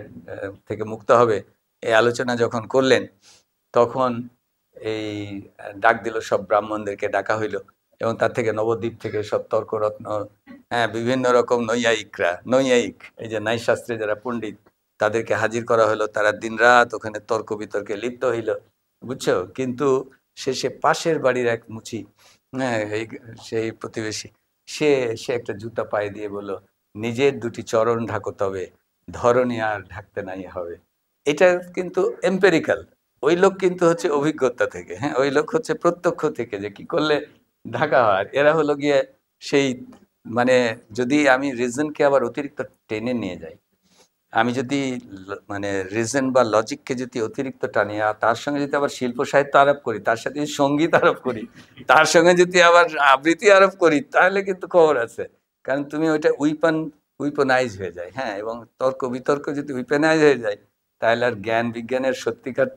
থেকে মুক্ত হবে, এই আলোচনা যখন করলেন, তখন এই ডাক দিল, সব ব্রাহ্মণদেরকে ডাকা হইল, এবং তার থেকে নবদ্বীপ থেকে সব তর্করত্ন, হ্যাঁ, বিভিন্ন রকম নৈয়ায়িক, এই যে ন্যায়শাস্ত্রে যারা পণ্ডিত, তাদেরকে হাজির করা হলো। তারা দিনরাত ওখানে তর্ক বিতর্কে লিপ্ত হইল, বুঝছো। কিন্তু শেষে পাশের বাড়ির এক মুচি, হ্যাঁ, সেই প্রতিবেশী, সে একটা জুতা পায়ে দিয়ে বলল, নিজের দুটি চরণ ঢাকো, তবে ধরনী আর ঢাকতে নাই হবে। এটা কিন্তু এম্পেরিক্যাল। ওই লোক কিন্তু হচ্ছে অভিজ্ঞতা থেকে, হ্যাঁ, ওই লোক হচ্ছে প্রত্যক্ষ থেকে যে কি করলে ঢাকা হয়। এরা হলো গিয়ে সেই, মানে যদি আমি রিজনকে আবার অতিরিক্ত টেনে নিয়ে যাই, আমি যদি মানে রিজন বা লজিককে যদি অতিরিক্ত টানি আর তার সঙ্গে যদি আবার শিল্প সাহিত্য আরোপ করি, তার সাথে যদি সঙ্গীত আরোপ করি, তার সঙ্গে যদি আবার আবৃত্তি আরোপ করি, তাহলে কিন্তু খবর আছে। কারণ তুমি ওইটা উইপনাইজ হয়ে যায়, হ্যাঁ, এবং তর্ক বিতর্ক যদি উইপনাইজ হয়ে যায়, তাহলে আর জ্ঞান বিজ্ঞানের সত্যিকার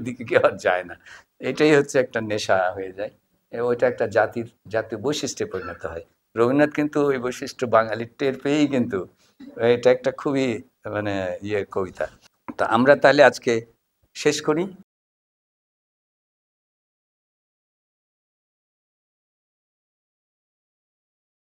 দিকে কেউ আর যায় না। এটাই হচ্ছে একটা নেশা হয়ে যায় এবং ওইটা একটা জাতীয় বৈশিষ্ট্যে পরিণত হয়। রবীন্দ্রনাথ কিন্তু ওই বৈশিষ্ট্য বাঙালির টের পেয়েই কিন্তু এটা একটা খুবই মানে কবিতা। তো আমরা তাহলে আজকে শেষ করি।